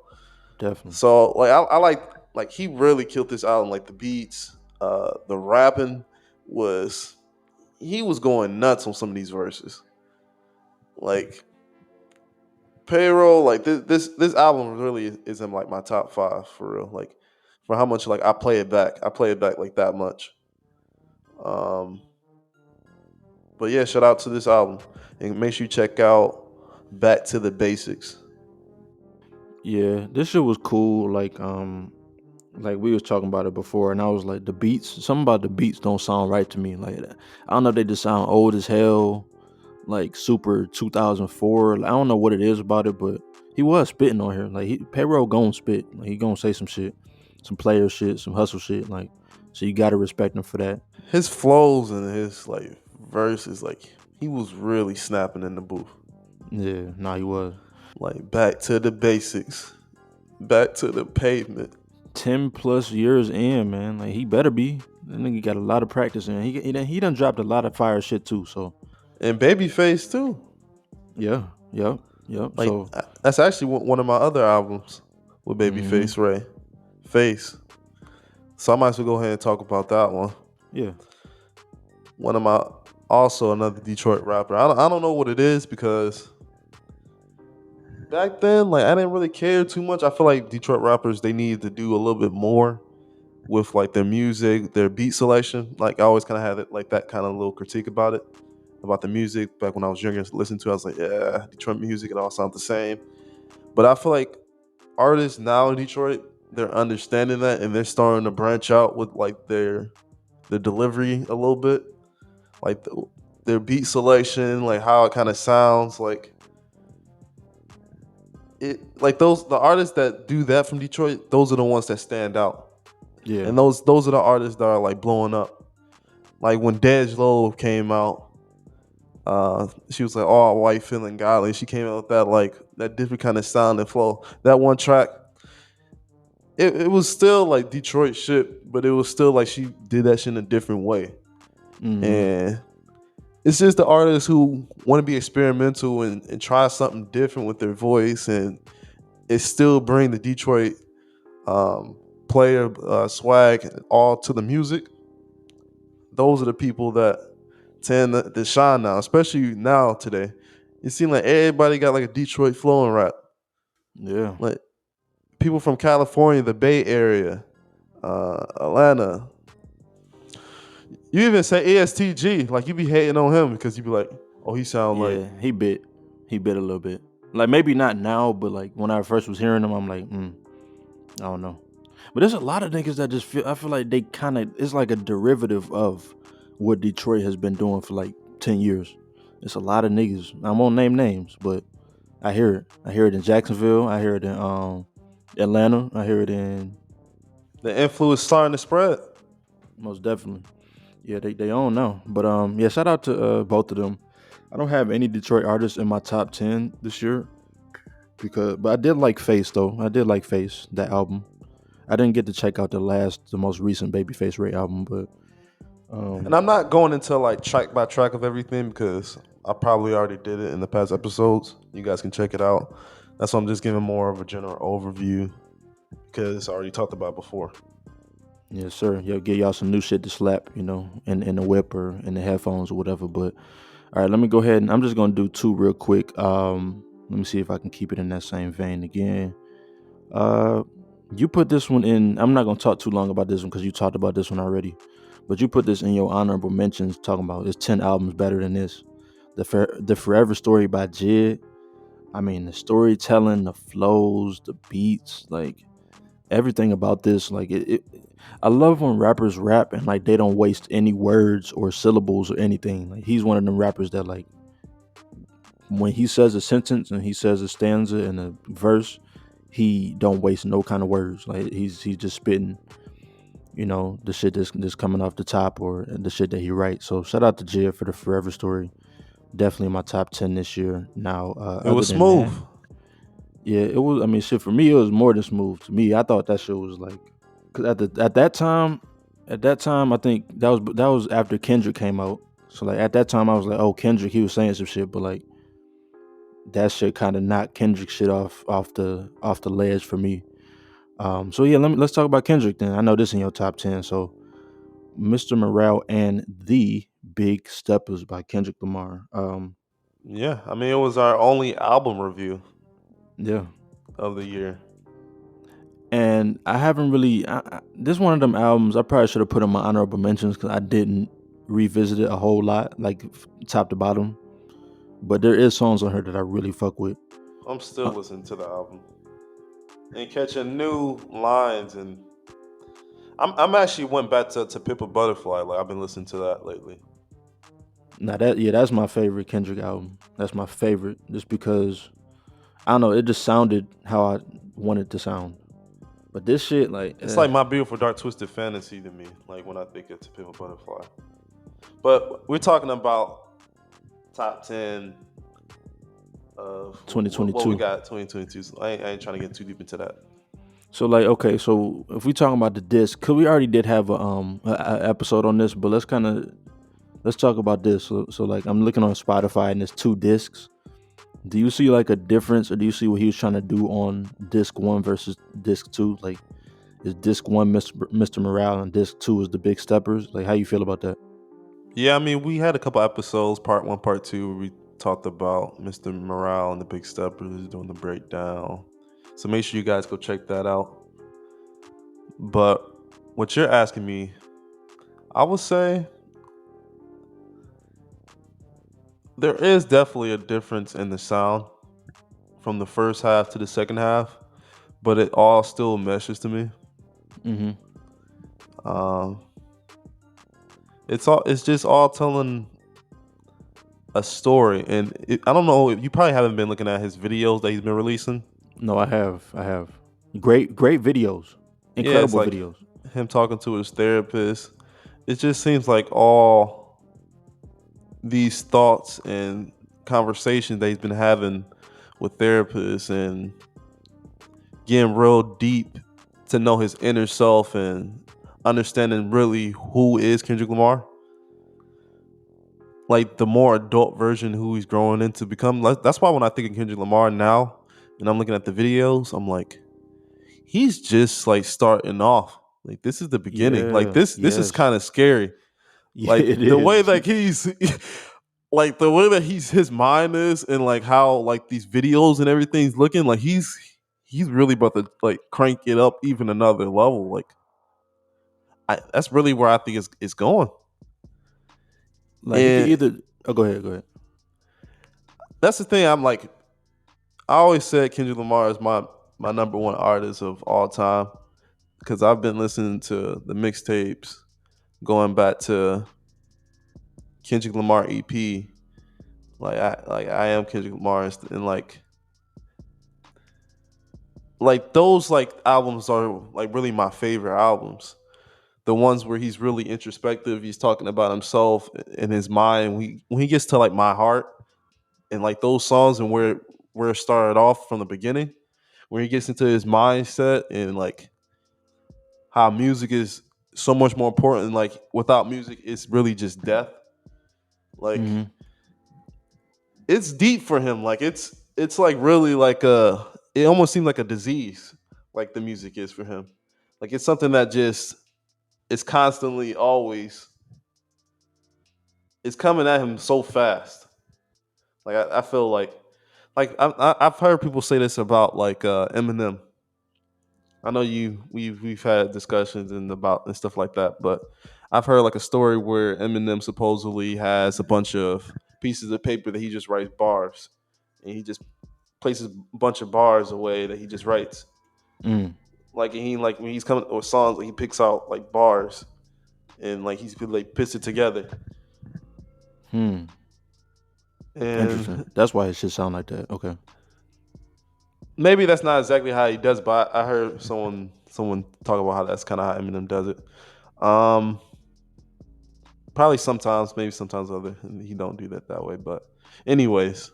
definitely. So like I like he really killed this album. Like the beats, the rapping was he was going nuts on some of these verses. Like payroll, like this album really is in like my top five for real. Like for how much like I play it back like that much. Um, but yeah, shout out to this album and make sure you check out Back to the Basics. Yeah, this shit was cool. Like we was talking about it before, and I was like, the beats. Something about the beats don't sound right to me. Like I don't know, if they just sound old as hell. Like super 2004. I don't know what it is about it, but he was spitting on here. Like Payroll gon' spit. Like he gonna say some shit, some player shit, some hustle shit. Like so you gotta respect him for that. His flows and his like verses, like he was really snapping in the booth. Yeah, nah, he was. Like back to the basics, back to the pavement. 10 plus years in, man. Like he better be. That nigga got a lot of practice in. He done dropped a lot of fire shit too. So And Babyface too. yeah, yep, yep. Like So that's actually one of my other albums with hmm Babyface Ray, Face. So I might as well go ahead and talk about that one. yeah, One of my also another Detroit rapper. I don't know what it is because back then like I didn't really care too much. I feel like Detroit rappers they need to do a little bit more with like their music, their beat selection. Like I always kind of had it like that kind of little critique about it, about the music. Back when I was younger, listening to, it, I was like, yeah, Detroit music, it all sounds the same. But I feel like artists now in Detroit, they're understanding that and they're starting to branch out with like their delivery a little bit, like their beat selection, like how it kind of sounds, like it, like those the artists that do that from Detroit, those are the ones that stand out, yeah. and those are the artists that are like blowing up. Like when Dej Lowe came out, she was like all white, feeling godly. She came out with that like that different kind of sound and flow. That one track, it was still like Detroit shit, but it was still like she did that shit in a different way. hmm And it's just the artists who want to be experimental and try something different with their voice and it still bring the Detroit um, player swag all to the music. Those are the people that 10 to shine now, especially now today. It seems like everybody got like a Detroit flow and rap. Yeah, Like people from California, the Bay Area, Atlanta. You even say ASTG, like you be hating on him because you be like, oh, he sound like. yeah, he bit a little bit. Like maybe not now, but like when I first was hearing him, I'm like, I don't know. But there's a lot of niggas that just feel. I feel like they kind of. It's like a derivative of what Detroit has been doing for like 10 years. It's a lot of niggas. I won't name names, but I hear it. I hear it in Jacksonville. I hear it in Atlanta. I hear it in The influence starting to spread. most definitely. Yeah, they own now. But yeah, shout out to both of them. I don't have any Detroit artists in my top 10 this year but I did like Face though. I did like Face, that album. I didn't get to check out the most recent Babyface Ray album, but And um I'm not going into like track by track of everything because I probably already did it in the past episodes. You guys can check it out. That's why I'm just giving more of a general overview because I already talked about it before. yes, sir. Yeah, give y'all some new shit to slap, in the whip or in the headphones or whatever. But all right, let me go ahead and I'm just gonna do two real quick. Let me see if I can keep it in that same vein again. Uh, you put this one in. I'm not gonna talk too long about this one because you talked about this one already. But you put this in your honorable mentions, talking about it's 10 albums better than this. The Forever Story by Jid. I mean, the storytelling, the flows, the beats, like everything about this. Like I love when rappers rap and like they don't waste any words or syllables or anything. Like he's one of them rappers that like when he says a sentence and he says a stanza and a verse, he don't waste no kind of words. Like he's just spitting, the shit that's coming off the top or the shit that he writes. So shout out to Jid for the Forever Story. Definitely in my top 10 this year. Now, It other was than smooth. that, yeah, it was. I mean, shit for me, it was more than smooth. To me, I thought that shit was like, cause at that time, I think that was after Kendrick came out. So like at that time, I was like, oh, Kendrick, he was saying some shit, but like that shit kind of knocked Kendrick shit off the ledge for me. So yeah, let's talk about Kendrick then. I know this in your top 10. So Mr. Morale and the Big Steppers by Kendrick Lamar. Yeah, I mean, it was our only album review Yeah. of the year. And I haven't really. This one of them albums I probably should have put in my honorable mentions because I didn't revisit it a whole lot, like top to bottom. But there is songs on her that I really fuck with. I'm still Uh, listening to the album and catching new lines, and I'm actually went back to Pimp a Butterfly. Like I've been listening to that lately. Now that's my favorite Kendrick album. That's my favorite, just because I don't know. It just sounded how I wanted to sound. But this shit, like, It's like My Beautiful Dark Twisted Fantasy to me. Like when I think of To Pimp a Butterfly. But we're talking about top 10 of what we 2022. got 2022. So I ain't trying to get too deep into that. So like, okay, so if we talking about the disc, cause we already did have a episode on this, but let's talk about this. So like, I'm looking on Spotify and there's two discs. Do you see like a difference, or do you see what he was trying to do on disc one versus disc two? Like, is disc one Mr. Morale and disc two is the Big Steppers? Like, how you feel about that? Yeah, I mean, we had a couple episodes, part one, part two, where we talked about Mr. Morale and the Big Steppers doing the breakdown. So make sure you guys go check that out. But what you're asking me, I would say there is definitely a difference in the sound from the first half to the second half, but it all still meshes to me. Mm-hmm. Um, it's just all telling a story, and I don't know. You probably haven't been looking at his videos that he's been releasing. No, I have. I have. Great videos. Yeah, it's Incredible like videos. him talking to his therapist. It just seems like all these thoughts and conversations that he's been having with therapists and getting real deep to know his inner self and understanding really who is Kendrick Lamar. Like the more adult version who he's growing into become. That's why when I think of Kendrick Lamar now and I'm looking at the videos, I'm like, he's just like starting off. Like this is the beginning. Like Yeah. this is Yes. kind of scary. Yeah, Like it the way is. that he's like the way that his mind is, and like how like these videos and everything's looking like he's really about to like crank it up even another level. Like that's really where I think it's going. Like he could And either. Oh, go ahead. Go ahead. that's the thing. I'm like, I always said Kendrick Lamar is my number one artist of all time because I've been listening to the mixtapes going back to Kendrick Lamar EP. I am Kendrick Lamar, and like those like albums are like really my favorite albums. The ones where he's really introspective, he's talking about himself and his mind. When he gets to like My Heart and like those songs and where it started off from the beginning, where he gets into his mindset and like how music is so much more important. Like without music, it's really just death. Like Hmm. it's deep for him. Like it's like really like a. It almost seems like a disease. Like the music is for him. Like it's something that just it's constantly always it's coming at him so fast. Like I feel like I've heard people say this about like Eminem. I know we've had discussions and about and stuff like that, but I've heard like a story where Eminem supposedly has a bunch of pieces of paper that he just writes bars, and he just places a bunch of bars away that he just writes. Mm. Like and he like when he's coming with songs, like he picks out like bars and like he's like puts it together. Hmm. Interesting. And That's why it should sound like that. Okay. maybe that's not exactly how he does, but I heard someone talk about how that's kind of how Eminem does it. Um, Probably sometimes, maybe sometimes other he don't do that way. But anyways,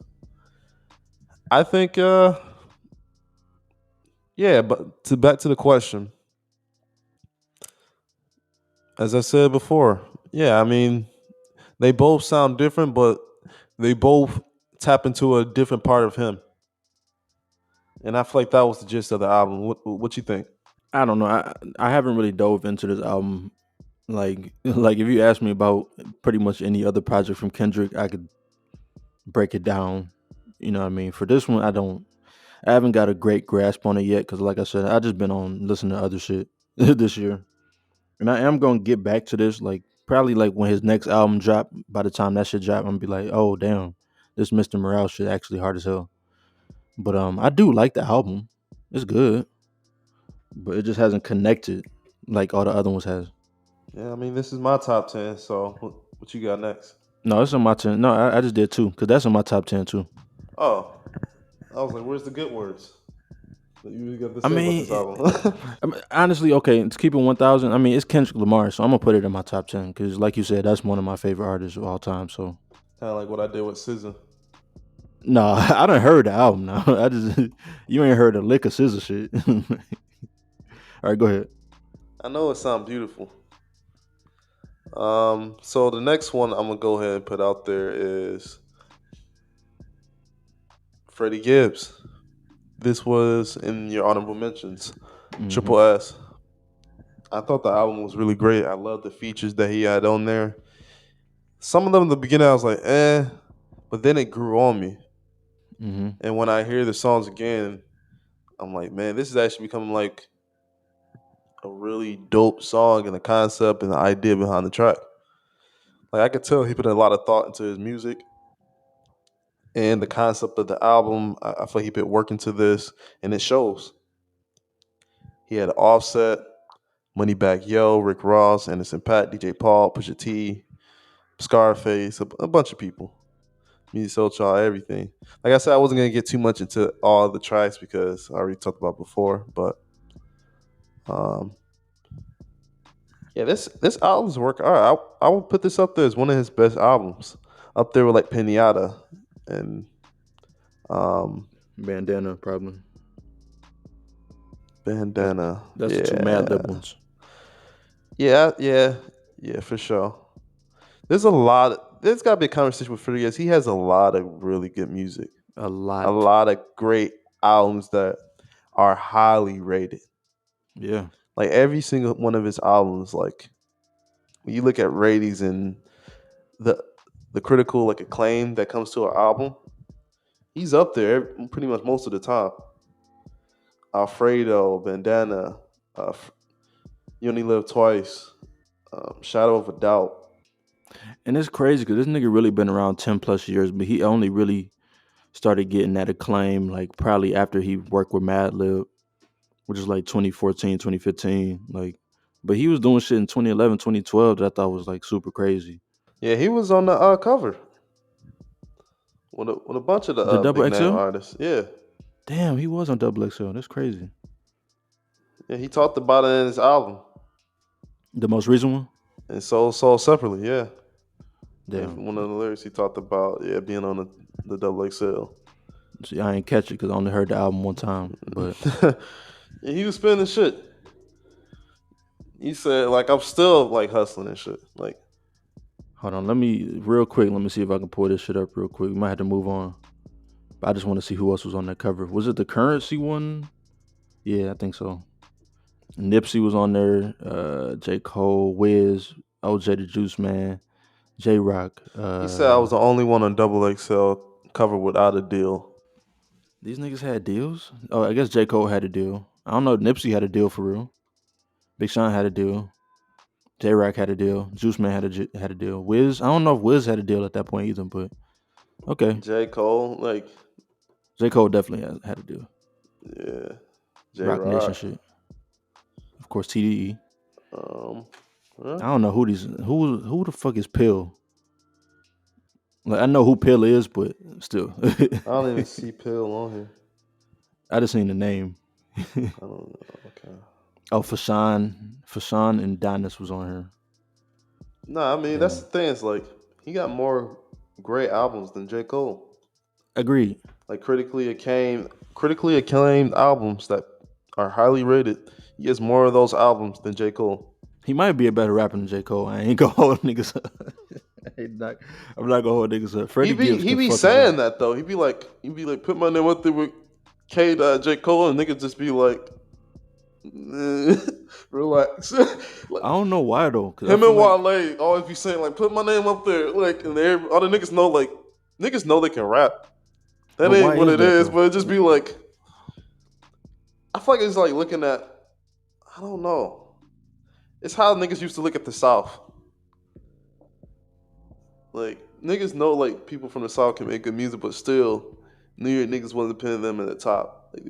I think yeah. But to back to the question, as I said before, yeah. I mean, they both sound different, but they both tap into a different part of him, and I feel like that was the gist of the album. What you think? I don't know. I haven't really dove into this album. Like if you ask me about pretty much any other project from Kendrick, I could break it down. You know what I mean? For this one, I don't. I haven't got a great grasp on it yet because, like I said, I just been on listening to other shit this year, and I am gonna get back to this. Like probably like when his next album drop. By the time that shit drop, I'm gonna be like, oh damn, this Mr. Morale shit actually hard as hell. But I do like the album. It's good, but it just hasn't connected like all the other ones has. Yeah, I mean, this is my top 10. So what you got next? No, it's in my 10. No, I just did two because that's in my top 10 too. Oh, I was like, where's the good words that you really got to I say about mean, this album? I mean, honestly, okay, to keep it 1,000. I mean, it's Kendrick Lamar, so I'm gonna put it in my top 10 because, like you said, that's one of my favorite artists of all time. So, Kind of like what I did with SZA. no, I done heard the album now. I just you ain't heard a lick of scissor shit. All right, go ahead. I know it sounds beautiful. So the next one I'm gonna go ahead and put out there is Freddie Gibbs. This was in your honorable mentions. Hmm. Triple S. I thought the album was really great. I love the features that he had on there. Some of them in the beginning I was like, but then it grew on me. Hmm. And when I hear the songs again, I'm like, man, this is actually becoming like a really dope song and the concept and the idea behind the track. Like I could tell he put a lot of thought into his music and the concept of the album. I feel like he put work into this, and it shows. He had Offset, Moneyback Yo, Rick Ross, Anderson Paak, DJ Paul, Pusha T, Scarface, a bunch of people. Music Soul Child, everything. Like I said, I wasn't gonna get too much into all the tracks because I already talked about before. But um, yeah, this album's work. All right, I will put this up there as one of his best albums, up there with like Pinata and um, Bandana, probably. That's Bandana. that's the two Mad Lib Yeah, ones. yeah, for sure. There's a lot. There's got to be a conversation with Freddie. He has a lot of really good music, A a lot. lot of great albums that are highly rated. Yeah. Like every single one of his albums, like when you look at ratings and the the critical like acclaim that comes to an album, he's up there pretty much most of the time. Alfredo, Bandana, uh, You Only Live Twice, Shadow of a Doubt. And it's crazy because this nigga really been around 10 plus years, but he only really started getting that acclaim like probably after he worked with Madlib, which is like 2014, 2015. Like, but he was doing shit in 2011, 2012 that I thought was like super crazy. Yeah, he was on the cover with a bunch of the The big double name XL? artists. Yeah, Damn, he was on double XL. That's crazy. yeah, he talked about it in his album The most recent one? and Soul Separately. Yeah, and Damn. one of the lyrics he talked about, yeah, being on the double XL. See, I ain't catch it because I only heard the album one time. But Yeah, he was spinning shit. He said like I'm still like hustling and shit. Like hold on, real quick, let me see if I can pull this shit up real quick. We might have to move on. But I just want to see who else was on that cover. Was it the Currency one? Yeah, I think so. Nipsey was on there. J. Cole, Wiz, OJ the Juice Man, J Rock. he said, I was the only one on double XL cover without a deal. These niggas had deals. Oh, I guess J. Cole had a deal. I don't know. If Nipsey had a deal for real. Big Sean had a deal. J Rock had a deal. Juice Man had a deal. Wiz, I don't know if Wiz had a deal at that point either, but okay. J Cole, like J. Cole definitely had a deal. yeah, J Rock Nation Rock. shit. Of course, TDE. Um, I don't know who the fuck is Pill. Like I know who Pill is, but still, I don't even see Pill on here. I just seen the name. I don't know. Okay. Oh, Fashawn and Donis was on here. Nah, I mean that's Damn. the thing. It's like he got more great albums than J Cole. Agreed. Like critically acclaimed albums that are highly rated. He has more of those albums than J Cole. He might be a better rapper than J. Cole. I ain't gonna hold niggas up. I'm not gonna hold niggas up. He Freddie be Gibbs he can be fucking rap. saying that though. He be like put my name up there with K. J Cole and niggas just be like, relax. Like I don't know why though, because I him feel and like Wale always be saying like put my name up there, like and all the niggas know like niggas know they can rap. That but ain't why what is it that is, though? but it just be like I feel like it's like looking at I don't know. It's how niggas used to look at the South. Like niggas know like people from the South can make good music, but still New York niggas wasn't putting them in the top. Like, they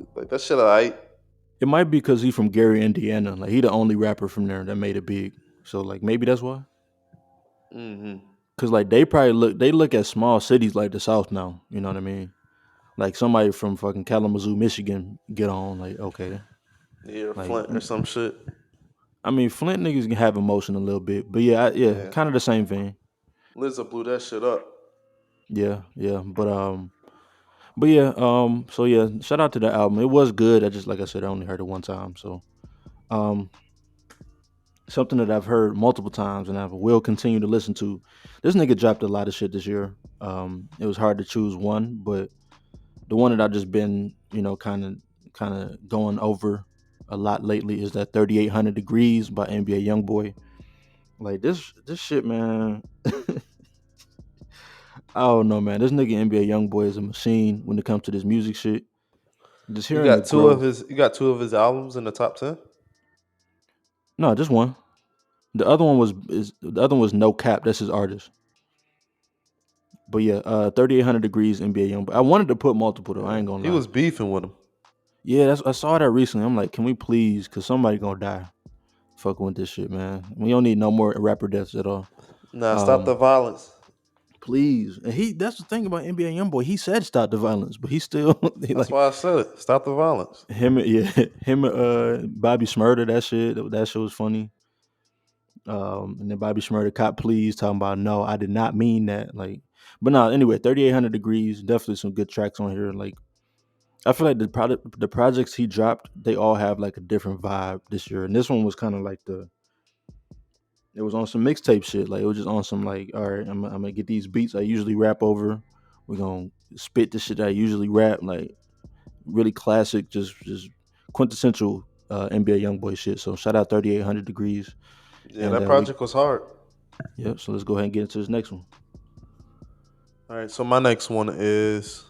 be like that shit alright. It might be because he from Gary, Indiana. Like he the only rapper from there that made it big. So like maybe that's why. Mm-hmm. Cause like they look at small cities like the South now. You know what I mean? Like somebody from fucking Kalamazoo, Michigan, get on. Like okay, Yeah, like Flint or some shit. I mean Flint niggas can have emotion a little bit, but yeah, yeah, Yeah. kind of the same thing. Lizzo blew that shit up. Yeah, yeah, but yeah, so yeah, shout out to the album. It was good. I just like I said, I only heard it one time. So um, something that I've heard multiple times and I will continue to listen to. This nigga dropped a lot of shit this year. It was hard to choose one, but the one that I've just been, kind of going over a lot lately is that 3800 Degrees by NBA YoungBoy. Like this shit, man. I don't know, man. This nigga NBA YoungBoy is a machine when it comes to this music shit. Just hearing the growth. You got two of his albums in the top 10? No, just one. The other one was No Cap. That's his artist. But yeah, 3800 Degrees NBA YoungBoy. I wanted to put multiple though. I Yeah. ain't gonna He lie. was beefing with him. Yeah, I saw that recently. I'm like, can we please? Cause somebody gonna die. Fucking with this shit, man. We don't need no more rapper deaths at all. Nah, stop the Um, violence. please. And that's the thing about NBA YoungBoy. He said stop the violence, but he still he That's like why I said it. Stop the violence. yeah, him and Bobby Smurder, that shit was funny. And then Bobby Shmurda cop please talking about no, I did not mean that. Like, but no, anyway, 3800 Degrees, definitely some good tracks on here. Like, I feel like the projects he dropped, they all have like a different vibe this year. And this one was kind of like it was on some mixtape shit. Like, it was just on some like, all right, I'm gonna get these beats I usually rap over. We're gonna spit the shit I usually rap. Like, really classic, just quintessential NBA YoungBoy shit. So shout out 3800 Degrees. Yeah, And that we, project was hard. yep. So let's go ahead and get into this next one. All right, so my next one is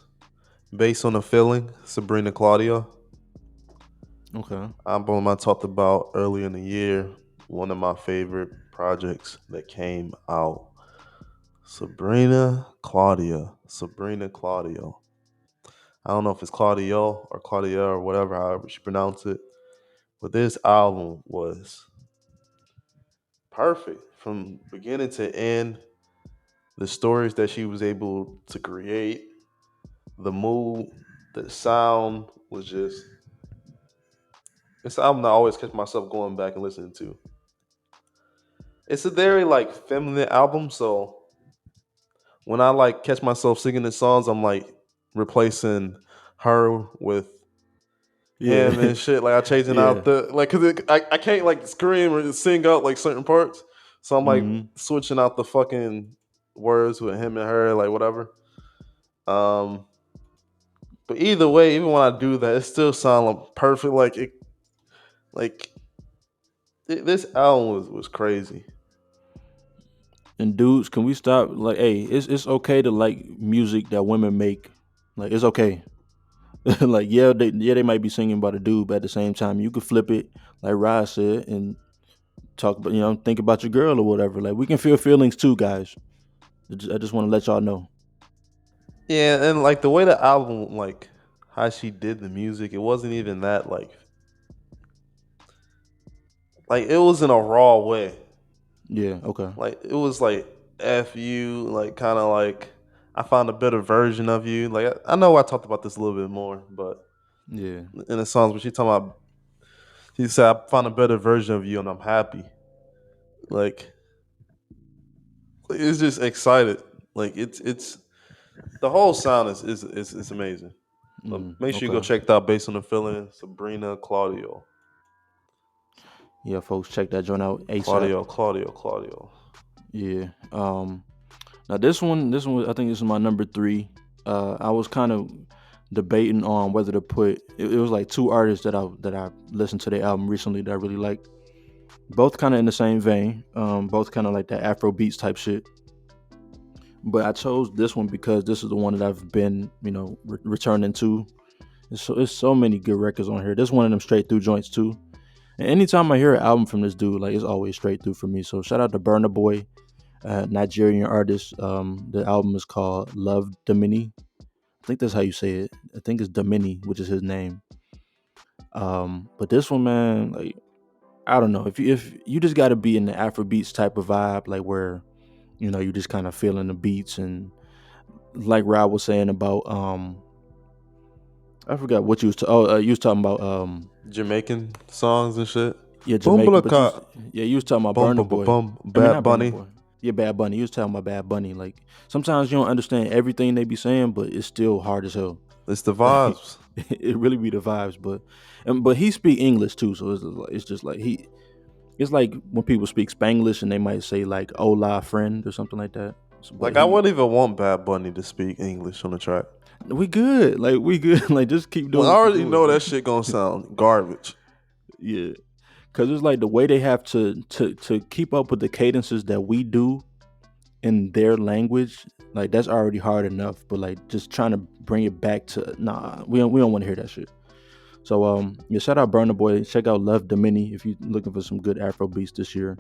based on a feeling, Sabrina Claudio. Okay. Album I talked about earlier in the year. One of my favorite projects that came out. Sabrina Claudia. Sabrina Claudio. I don't know if it's Claudio or Claudia or whatever, however you pronounce it. But this album was perfect from beginning to end. The stories that she was able to create, the mood, the sound was just. It's an album that I always catch myself going back and listening to. It's a very like feminine album, so when I like catch myself singing the songs, I'm like replacing her with Yeah. him and shit. Like I changing Yeah. out the like because I can't like scream or sing out like certain parts, so I'm like Hmm. switching out the fucking words with him and her, like whatever. Um, but either way, even when I do that, it still sounds like perfect. Like this album was crazy. And dudes, can we stop? Like, hey, it's okay to like music that women make. Like, it's okay. Like, yeah, they might be singing about a dude, but at the same time, you could flip it, like Rod said, and talk about, think about your girl or whatever. Like, we can feel feelings too, guys. I just want to let y'all know. Yeah, and like the way the album, like how she did the music, it wasn't even that like it was in a raw way. Yeah. Okay. Like it was like F you, like kind of like I found a better version of you. Like I know I talked about this a little bit more, but Yeah. in the songs when she talking about, she said I found a better version of you and I'm happy. Like it's just excited. Like it's the whole sound is amazing. Make sure you go Okay. check that out based on the feeling. Sabrina Claudio. Yeah, folks, check that joint out ASAP. Claudio. Yeah. Now this one, I think this is my number three. I was kind of debating on whether to put. It was like two artists that I listened to their album recently that I really liked. Both kind of in the same vein. Both kind of like that Afro beats type shit. But I chose this one because this is the one that I've been, returning to. It's so many good records on here. This one of them straight through joints too. And anytime I hear an album from this dude, like it's always straight through for me. So shout out to Burna Boy, Nigerian artist. The album is called Love Domini. I think that's how you say it. I think it's Domini, which is his name. But this one, man, like I don't know, if you just got to be in the Afro beats type of vibe, like where you just kind of feeling the beats and like Rob was saying about I forgot what you was you was talking about Jamaican songs and shit. yeah, Boom Jamaican, but Blacka. you was talking about Bum Burner bum bum Boy. bum. I mean, Bad not Burner Bunny. Boy. Yeah, Bad Bunny. You was talking about Bad Bunny. Like sometimes you don't understand everything they be saying, but it's still hard as hell. It's the Like vibes. it really be the vibes, but he speak English too, so it's just like it's like when people speak Spanglish and they might say like "Hola, friend" or something like that. But Like I wouldn't even want Bad Bunny to speak English on the track. we good, like we good, like just keep Well, doing I what you're already doing, know bro. that shit gonna sound garbage. Yeah, because it's like the way they have to keep up with the cadences that we do in their language, like that's already hard enough. But like just trying to bring it back to nah, we don't want to hear that shit. So yeah, shout out Burner Boy. Check out Love Domini if you're looking for some good Afro beats this year.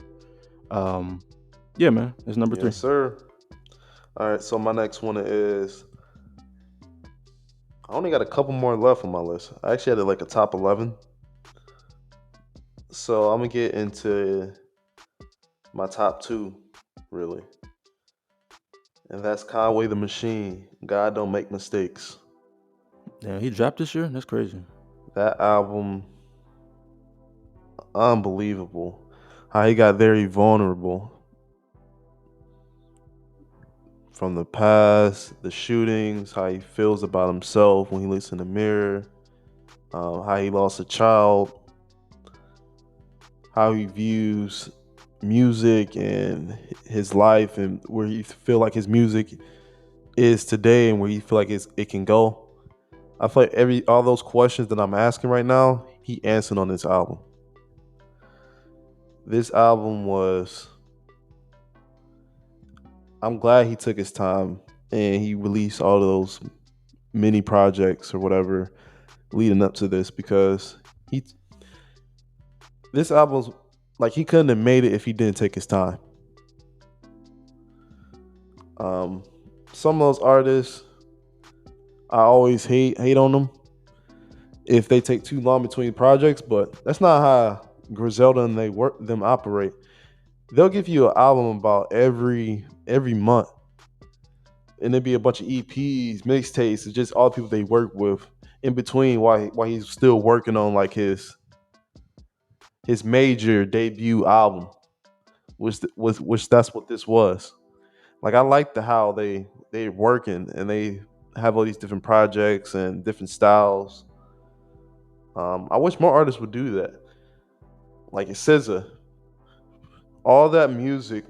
Um, yeah, man, it's number three. Yes, sir. All right, so my next one is. I only got a couple more left on my list. I actually had it like a top 11. So I'm gonna get into my top two, really, and that's Conway the Machine. God don't make mistakes. Yeah, he dropped this year. That's crazy. That album, unbelievable. How he got very vulnerable from the past, the shootings, how he feels about himself when he looks in the mirror, how he lost a child, how he views music and his life, and where he feel like his music is today and where you feel like it can go. I feel like all those questions that I'm asking right now, he answered on this album. This album was. I'm glad he took his time and he released all of those mini projects or whatever leading up to this because he this album's like he couldn't have made it if he didn't take his time. Um, some of those artists I always hate on them if they take too long between projects, but that's not how Griselda and they work them operate. They'll give you an album about every month, and there'd be a bunch of EPs, mixtapes, it's just all the people they work with in between while he's still working on like his major debut album, which that's what this was. Like I like the how they working and they have all these different projects and different styles. I wish more artists would do that. Like it says, all that music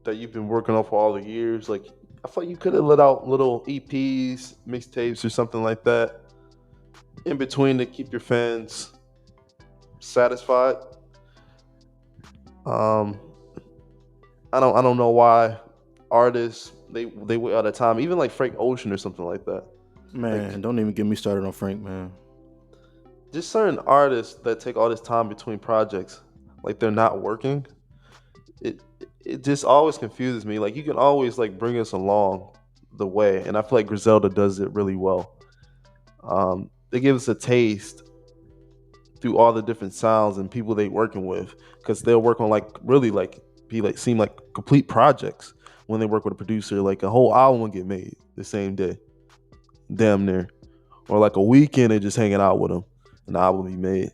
that you've been working on for all the years, like I thought you could have let out little EPs, mixtapes, or something like that in between to keep your fans satisfied. Um, I don't know why artists they wait all the time, even like Frank Ocean or something like that. Like Man, don't even get me started on Frank, man. just certain artists that take all this time between projects, like they're not working. It it just always confuses me. Like you can always like bring us along the way, and I feel like Griselda does it really well. They give us a taste through all the different sounds and people they working with, because they'll work on like really like be like seem like complete projects when they work with a producer. Like a whole album will get made the same day, damn near, or like a weekend and just hanging out with them, and the album be made.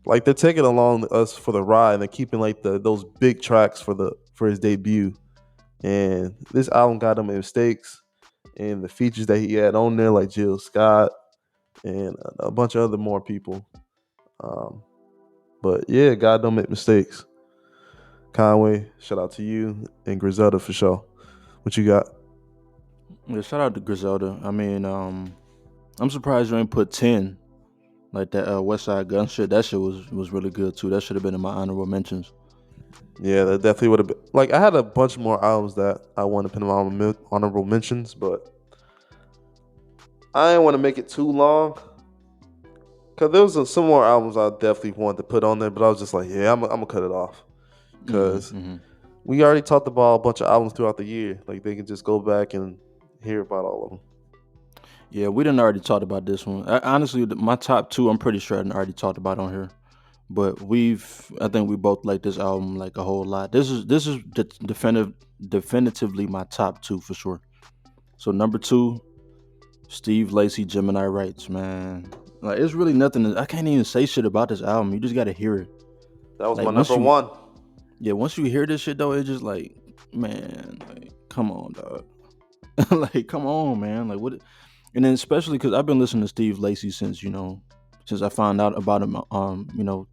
Like they're taking along us for the ride and they're keeping like those big tracks for his debut. And this album got him mistakes and the features that he had on there, like Jill Scott and a bunch of other more people. Um, but yeah, God don't make mistakes. Conway, shout out to you and Griselda for sure. What you got? Yeah, shout out to Griselda. I mean, I'm surprised you ain't put 10 like that. West Side Gun shit. That shit was really good too. That should have been in my honorable mentions. Yeah, that definitely would have been. Like, I had a bunch more albums that I want to put in my honorable mentions, but I didn't want to make it too long because there was some more albums I definitely wanted to put on there, but I was just like, yeah, I'm gonna cut it off because Mm-hmm. we already talked about a bunch of albums throughout the year. Like, they can just go back and hear about all of them. Yeah, we done already talked about this one. Honestly, my top two, I'm pretty sure I done already talked about on here. But I think we both like this album like a whole lot. This is definitively my top two for sure. So number two, Steve Lacy, Gemini Rights, man. Like it's really nothing. I can't even say shit about this album. You just gotta hear it. That was my Like number one. once you hear this shit though, it's just like, man, like come on, dog. Like come on, man. Like what? And then especially because I've been listening to Steve Lacy since since I found out about him,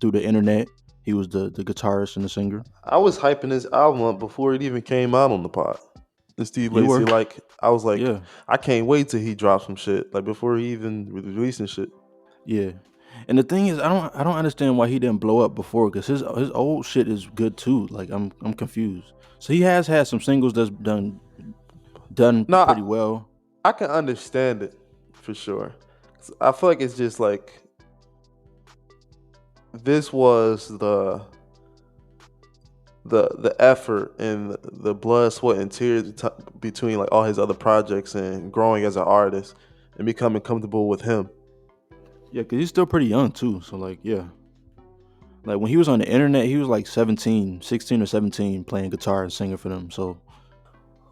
through the internet. He was the guitarist and the singer. I was hyping this album up before it even came out on the pod. And Steve You Lacy, were, like, I was like, yeah, I can't wait till he drops some shit. Like before he even releasing shit. yeah. And the thing is, I don't understand why he didn't blow up before because his old shit is good too. Like I'm confused. So he has had some singles that's done No, pretty well. I can understand it for sure. I feel like it's just like this was the effort and the blood, sweat, and tears between like all his other projects and growing as an artist and becoming comfortable with him. Yeah, because he's still pretty young too. So like, yeah, like when he was on the internet, he was like 17, 16 or 17 playing guitar and singing for them. So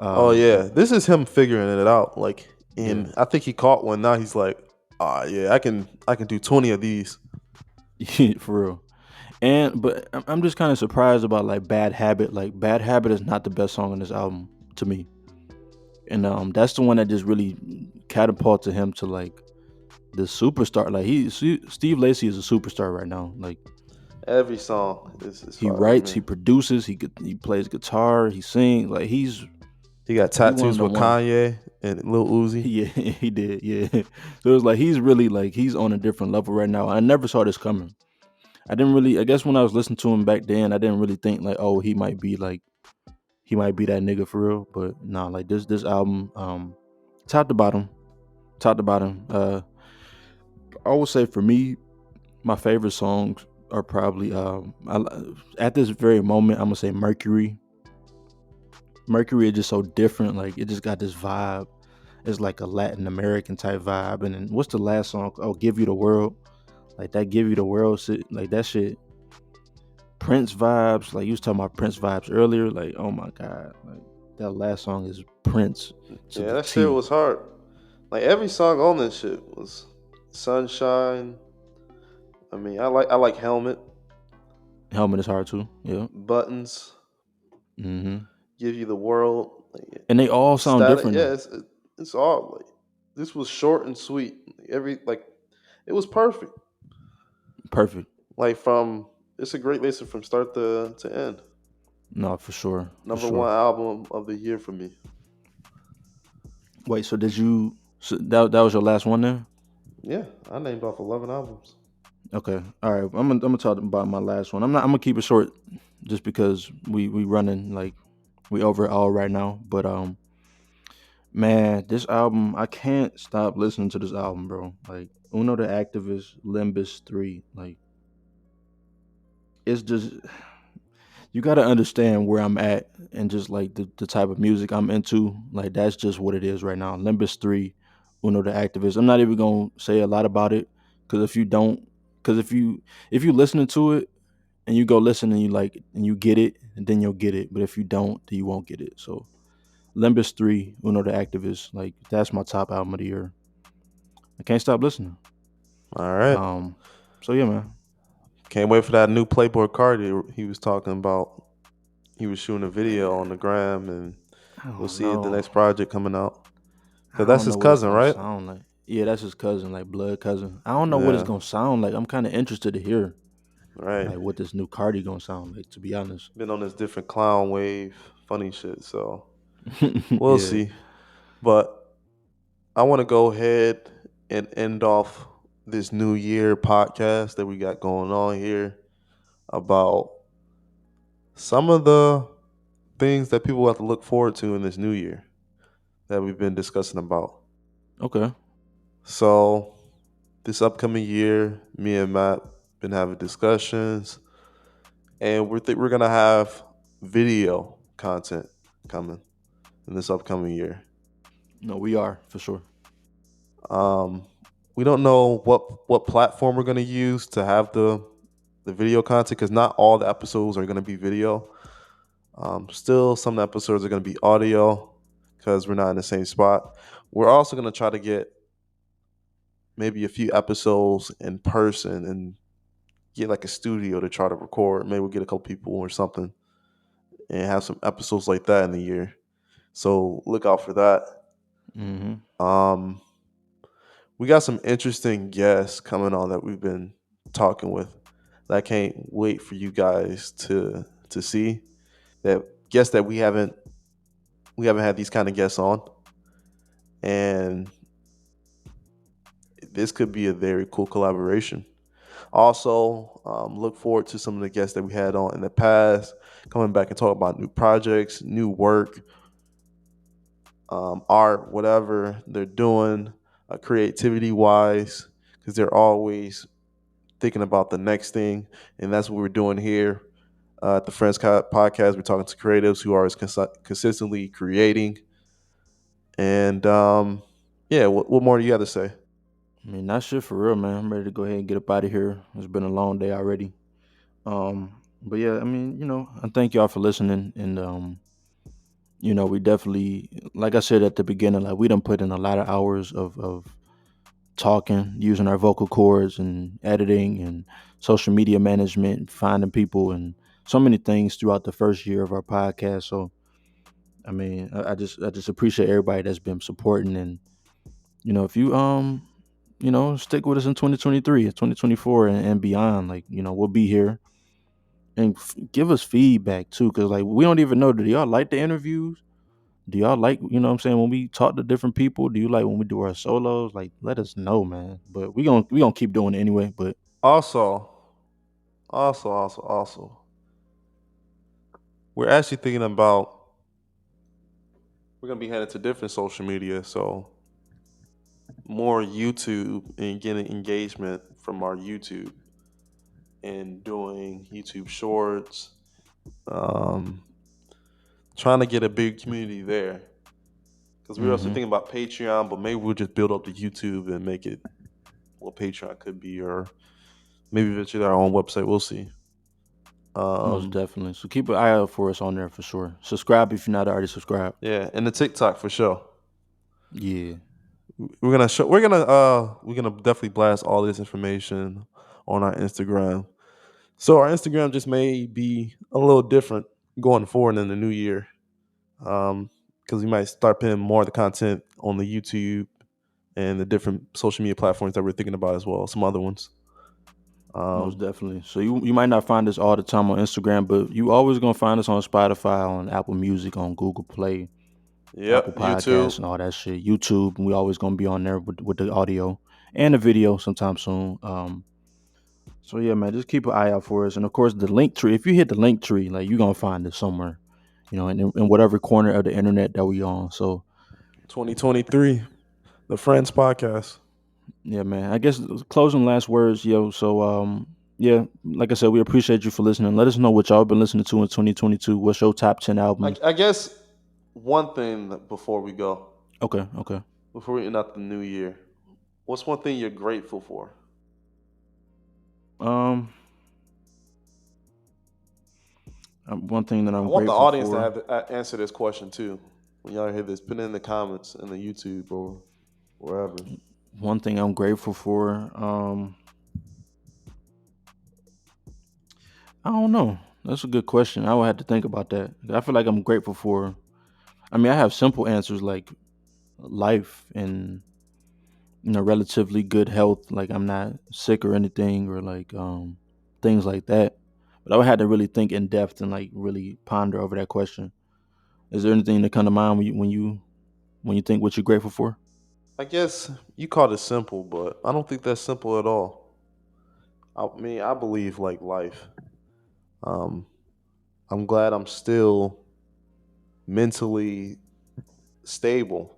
Oh yeah, like this is him figuring it out. Like, yeah, and I think he caught one. Now he's like, ah, yeah, I can do 20 of these. for real. And but I'm just kind of surprised about like Bad Habit. Like Bad Habit is not the best song on this album to me, and that's the one that just really catapulted him to like the superstar. Like Steve Lacy is a superstar right now. Like Every song is he fire to writes, me. he produces, he plays guitar, he sings. Like He got he one of tattoos the with ones. Kanye and Lil Uzi. Yeah, he did. Yeah, so it's like he's really like he's on a different level right now. I never saw this coming. I didn't really. I guess when I was listening to him back then, I didn't really think like, oh, he might be that nigga for real. But nah, like this album, top to bottom, top to bottom. I would say for me, my favorite songs are probably at this very moment, I'm gonna say Mercury. Mercury is just so different. Like it just got this vibe. It's like a Latin American type vibe. And then what's the last song? Oh, Give You the World. Like that Give You the World shit. Like that shit. Prince vibes. Like you was talking about Prince vibes earlier. Like, oh my God. Like that last song is Prince to Yeah, the that shit T. was hard. Like every song on this shit was Sunshine. I mean, I like Helmet, Helmet is hard too. Yeah. Buttons, Hmm. Give You the World, like, And they all sound Static. different Yeah, though. it's all like this was short and sweet. Every like it was perfect. Perfect. Like from it's a great listen from start to end. No, for sure. For Number sure. one album of the year for me. Wait, so did you so that was your last one there? Yeah, I named off 11 albums. Okay. All right. I'm gonna talk about my last one. I'm gonna keep it short just because we running like we over it all right now. But man, this album I can't stop listening to this album, bro. Like Uno the Activist, Limbus 3. Like it's just you gotta understand where I'm at and just like the type of music I'm into. Like that's just what it is right now. Limbus 3, Uno the Activist. I'm not even gonna say a lot about it because if you don't, because if you listening to it and you go listen and you like and you get it, and then you'll get it. But if you don't, then you won't get it. So Limbus 3, Uno the Activist, like that's my top album of the year. I can't stop listening. All right. Um, so yeah, man. Can't wait for that new Playboy Cardi he was talking about. He was shooting a video on the gram, and I we'll don't see the know. next project coming out. Cause I that's don't his know what it's cousin, gonna right? sound like. Yeah, that's his cousin, like blood cousin. I don't know what it's Yeah, gonna sound like. I'm kind of interested to hear right. like what this new Cardi gonna sound like. To be honest. Been on this different clown wave, funny shit. So we'll Yeah. see. But I want to go ahead and end off this New Year podcast that we got going on here about some of the things that people have to look forward to in this new year that we've been discussing about. Okay. So, this upcoming year, me and Matt been having discussions, and we're gonna have video content coming in this upcoming year. No, we are for sure. Um, we don't know what platform we're gonna use to have the video content because not all the episodes are gonna be video. Still, some episodes are gonna be audio because we're not in the same spot. We're also gonna try to get maybe a few episodes in person and get like a studio to try to record. Maybe we'll get a couple people or something and have some episodes like that in the year. So look out for that. Hmm. Um, we got some interesting guests coming on that we've been talking with. That I can't wait for you guys to see. That guests that we haven't had these kind of guests on, and this could be a very cool collaboration. Also, look forward to some of the guests that we had on in the past, coming back and talk about new projects, new work, art, whatever they're doing, creativity wise, because they're always thinking about the next thing. And that's what we're doing here at the Podcast. We're talking to creatives who are consistently creating. And yeah, what more do you have to say? I mean, that's shit for real, man. I'm ready to go ahead and get up out of here. It's been a long day already. But yeah, I mean, I thank y'all for listening, and we definitely, like I said at the beginning, like we done put in a lot of hours of talking, using our vocal cords and editing and social media management, finding people and so many things throughout the first year of our podcast. So I mean, I just appreciate everybody that's been supporting and if you stick with us in 2023 and 2024 and beyond, like, we'll be here and give us feedback too, because like we don't even know, do y'all like the interviews? Do y'all like, what I'm saying, when we talk to different people? Do you like when we do our solos? Like, let us know, man. But we gonna keep doing it anyway. But Also, Also, we're actually thinking about we're gonna be headed to different social media, so more YouTube and getting engagement from our YouTube and doing YouTube Shorts. Um, Trying to get a big community there because we were also Mm-hmm. thinking about Patreon, but maybe we'll just build up the YouTube and make it what Patreon could be, or maybe eventually our own website. We'll see. Most Um, definitely. So keep an eye out for us on there for sure. Subscribe if you're not already subscribed. yeah, and the TikTok for sure. Yeah. We're gonna definitely blast all this information on our Instagram. So our Instagram just may be a little different going forward in the new year. Because we might start putting more of the content on the YouTube and the different social media platforms that we're thinking about as well. Some other ones. Most Um, definitely. So you might not find us all the time on Instagram, but you always gonna find us on Spotify, on Apple Music, on Google Play, Apple yep, Podcasts, YouTube. and all that shit. YouTube, and we always gonna be on there with the audio and the video sometime soon. So yeah, man, just keep an eye out for us. And of course, the link tree. If you hit the link tree, like you're gonna find us somewhere, in whatever corner of the internet that we on. So 2023, the Friends Podcast. yeah, man. I guess closing last words, yo. So yeah, like I said, we appreciate you for listening. Let us know what y'all been listening to in 2022. What's your top 10 albums? I guess one thing before we go, Okay, okay. before we end up the new year, what's one thing you're grateful for? Um, one thing that I I'm want the grateful audience to for. have to answer this question too. When y'all hear this, put it in the comments in the YouTube or wherever. One thing I'm grateful for. I don't know. That's a good question. I would have to think about that. I feel like I'm grateful for. I mean, I have simple answers like life and relatively good health. Like I'm not sick or anything, or like things like that. But I would have to really think in depth and like really ponder over that question. Is there anything that come to mind when you think what you're grateful for? I guess you called it simple, but I don't think that's simple at all. I mean, I believe like life. Um, I'm glad I'm still mentally stable.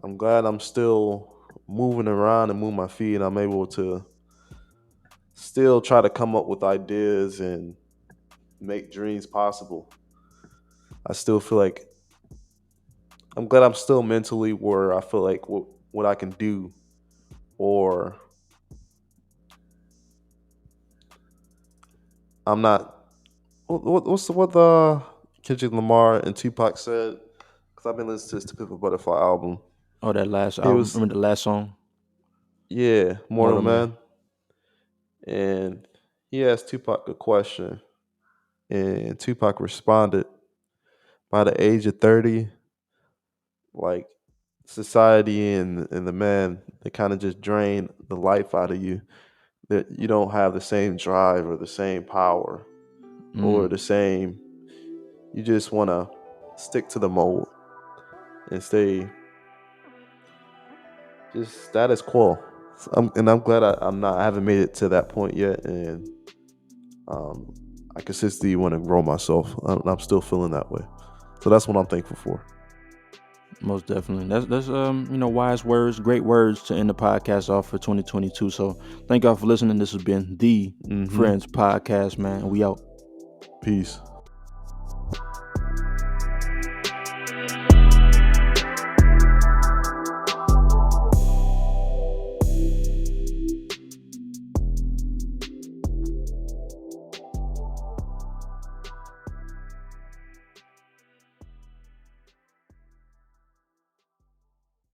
I'm glad I'm still moving around and moving my feet, and I'm able to still try to come up with ideas and make dreams possible. I still feel like I'm glad I'm still mentally where I feel like what I can do, or I'm not. What Kendrick Lamar and Tupac said? Because I've been listening to this To Pimp a Butterfly album. Oh, that last He album. was, Remember the last song, yeah, Mortal Mortal Man. Man, and he asked Tupac a question, and Tupac responded, "By the age of 30, like society and the man, they kind of just drain the life out of you. That you don't have the same drive or the same power or Mm, the same. You just want to stick to the mold and stay just status quo. I'm glad I'm not. I haven't made it to that point yet, and um, I consistently want to grow myself. I'm still feeling that way, so that's what I'm thankful for. most definitely. That's wise words, great words to end the podcast off for 2022. So thank y'all for listening. This has been the Mm-hmm. Friends Podcast, man. And we out. Peace.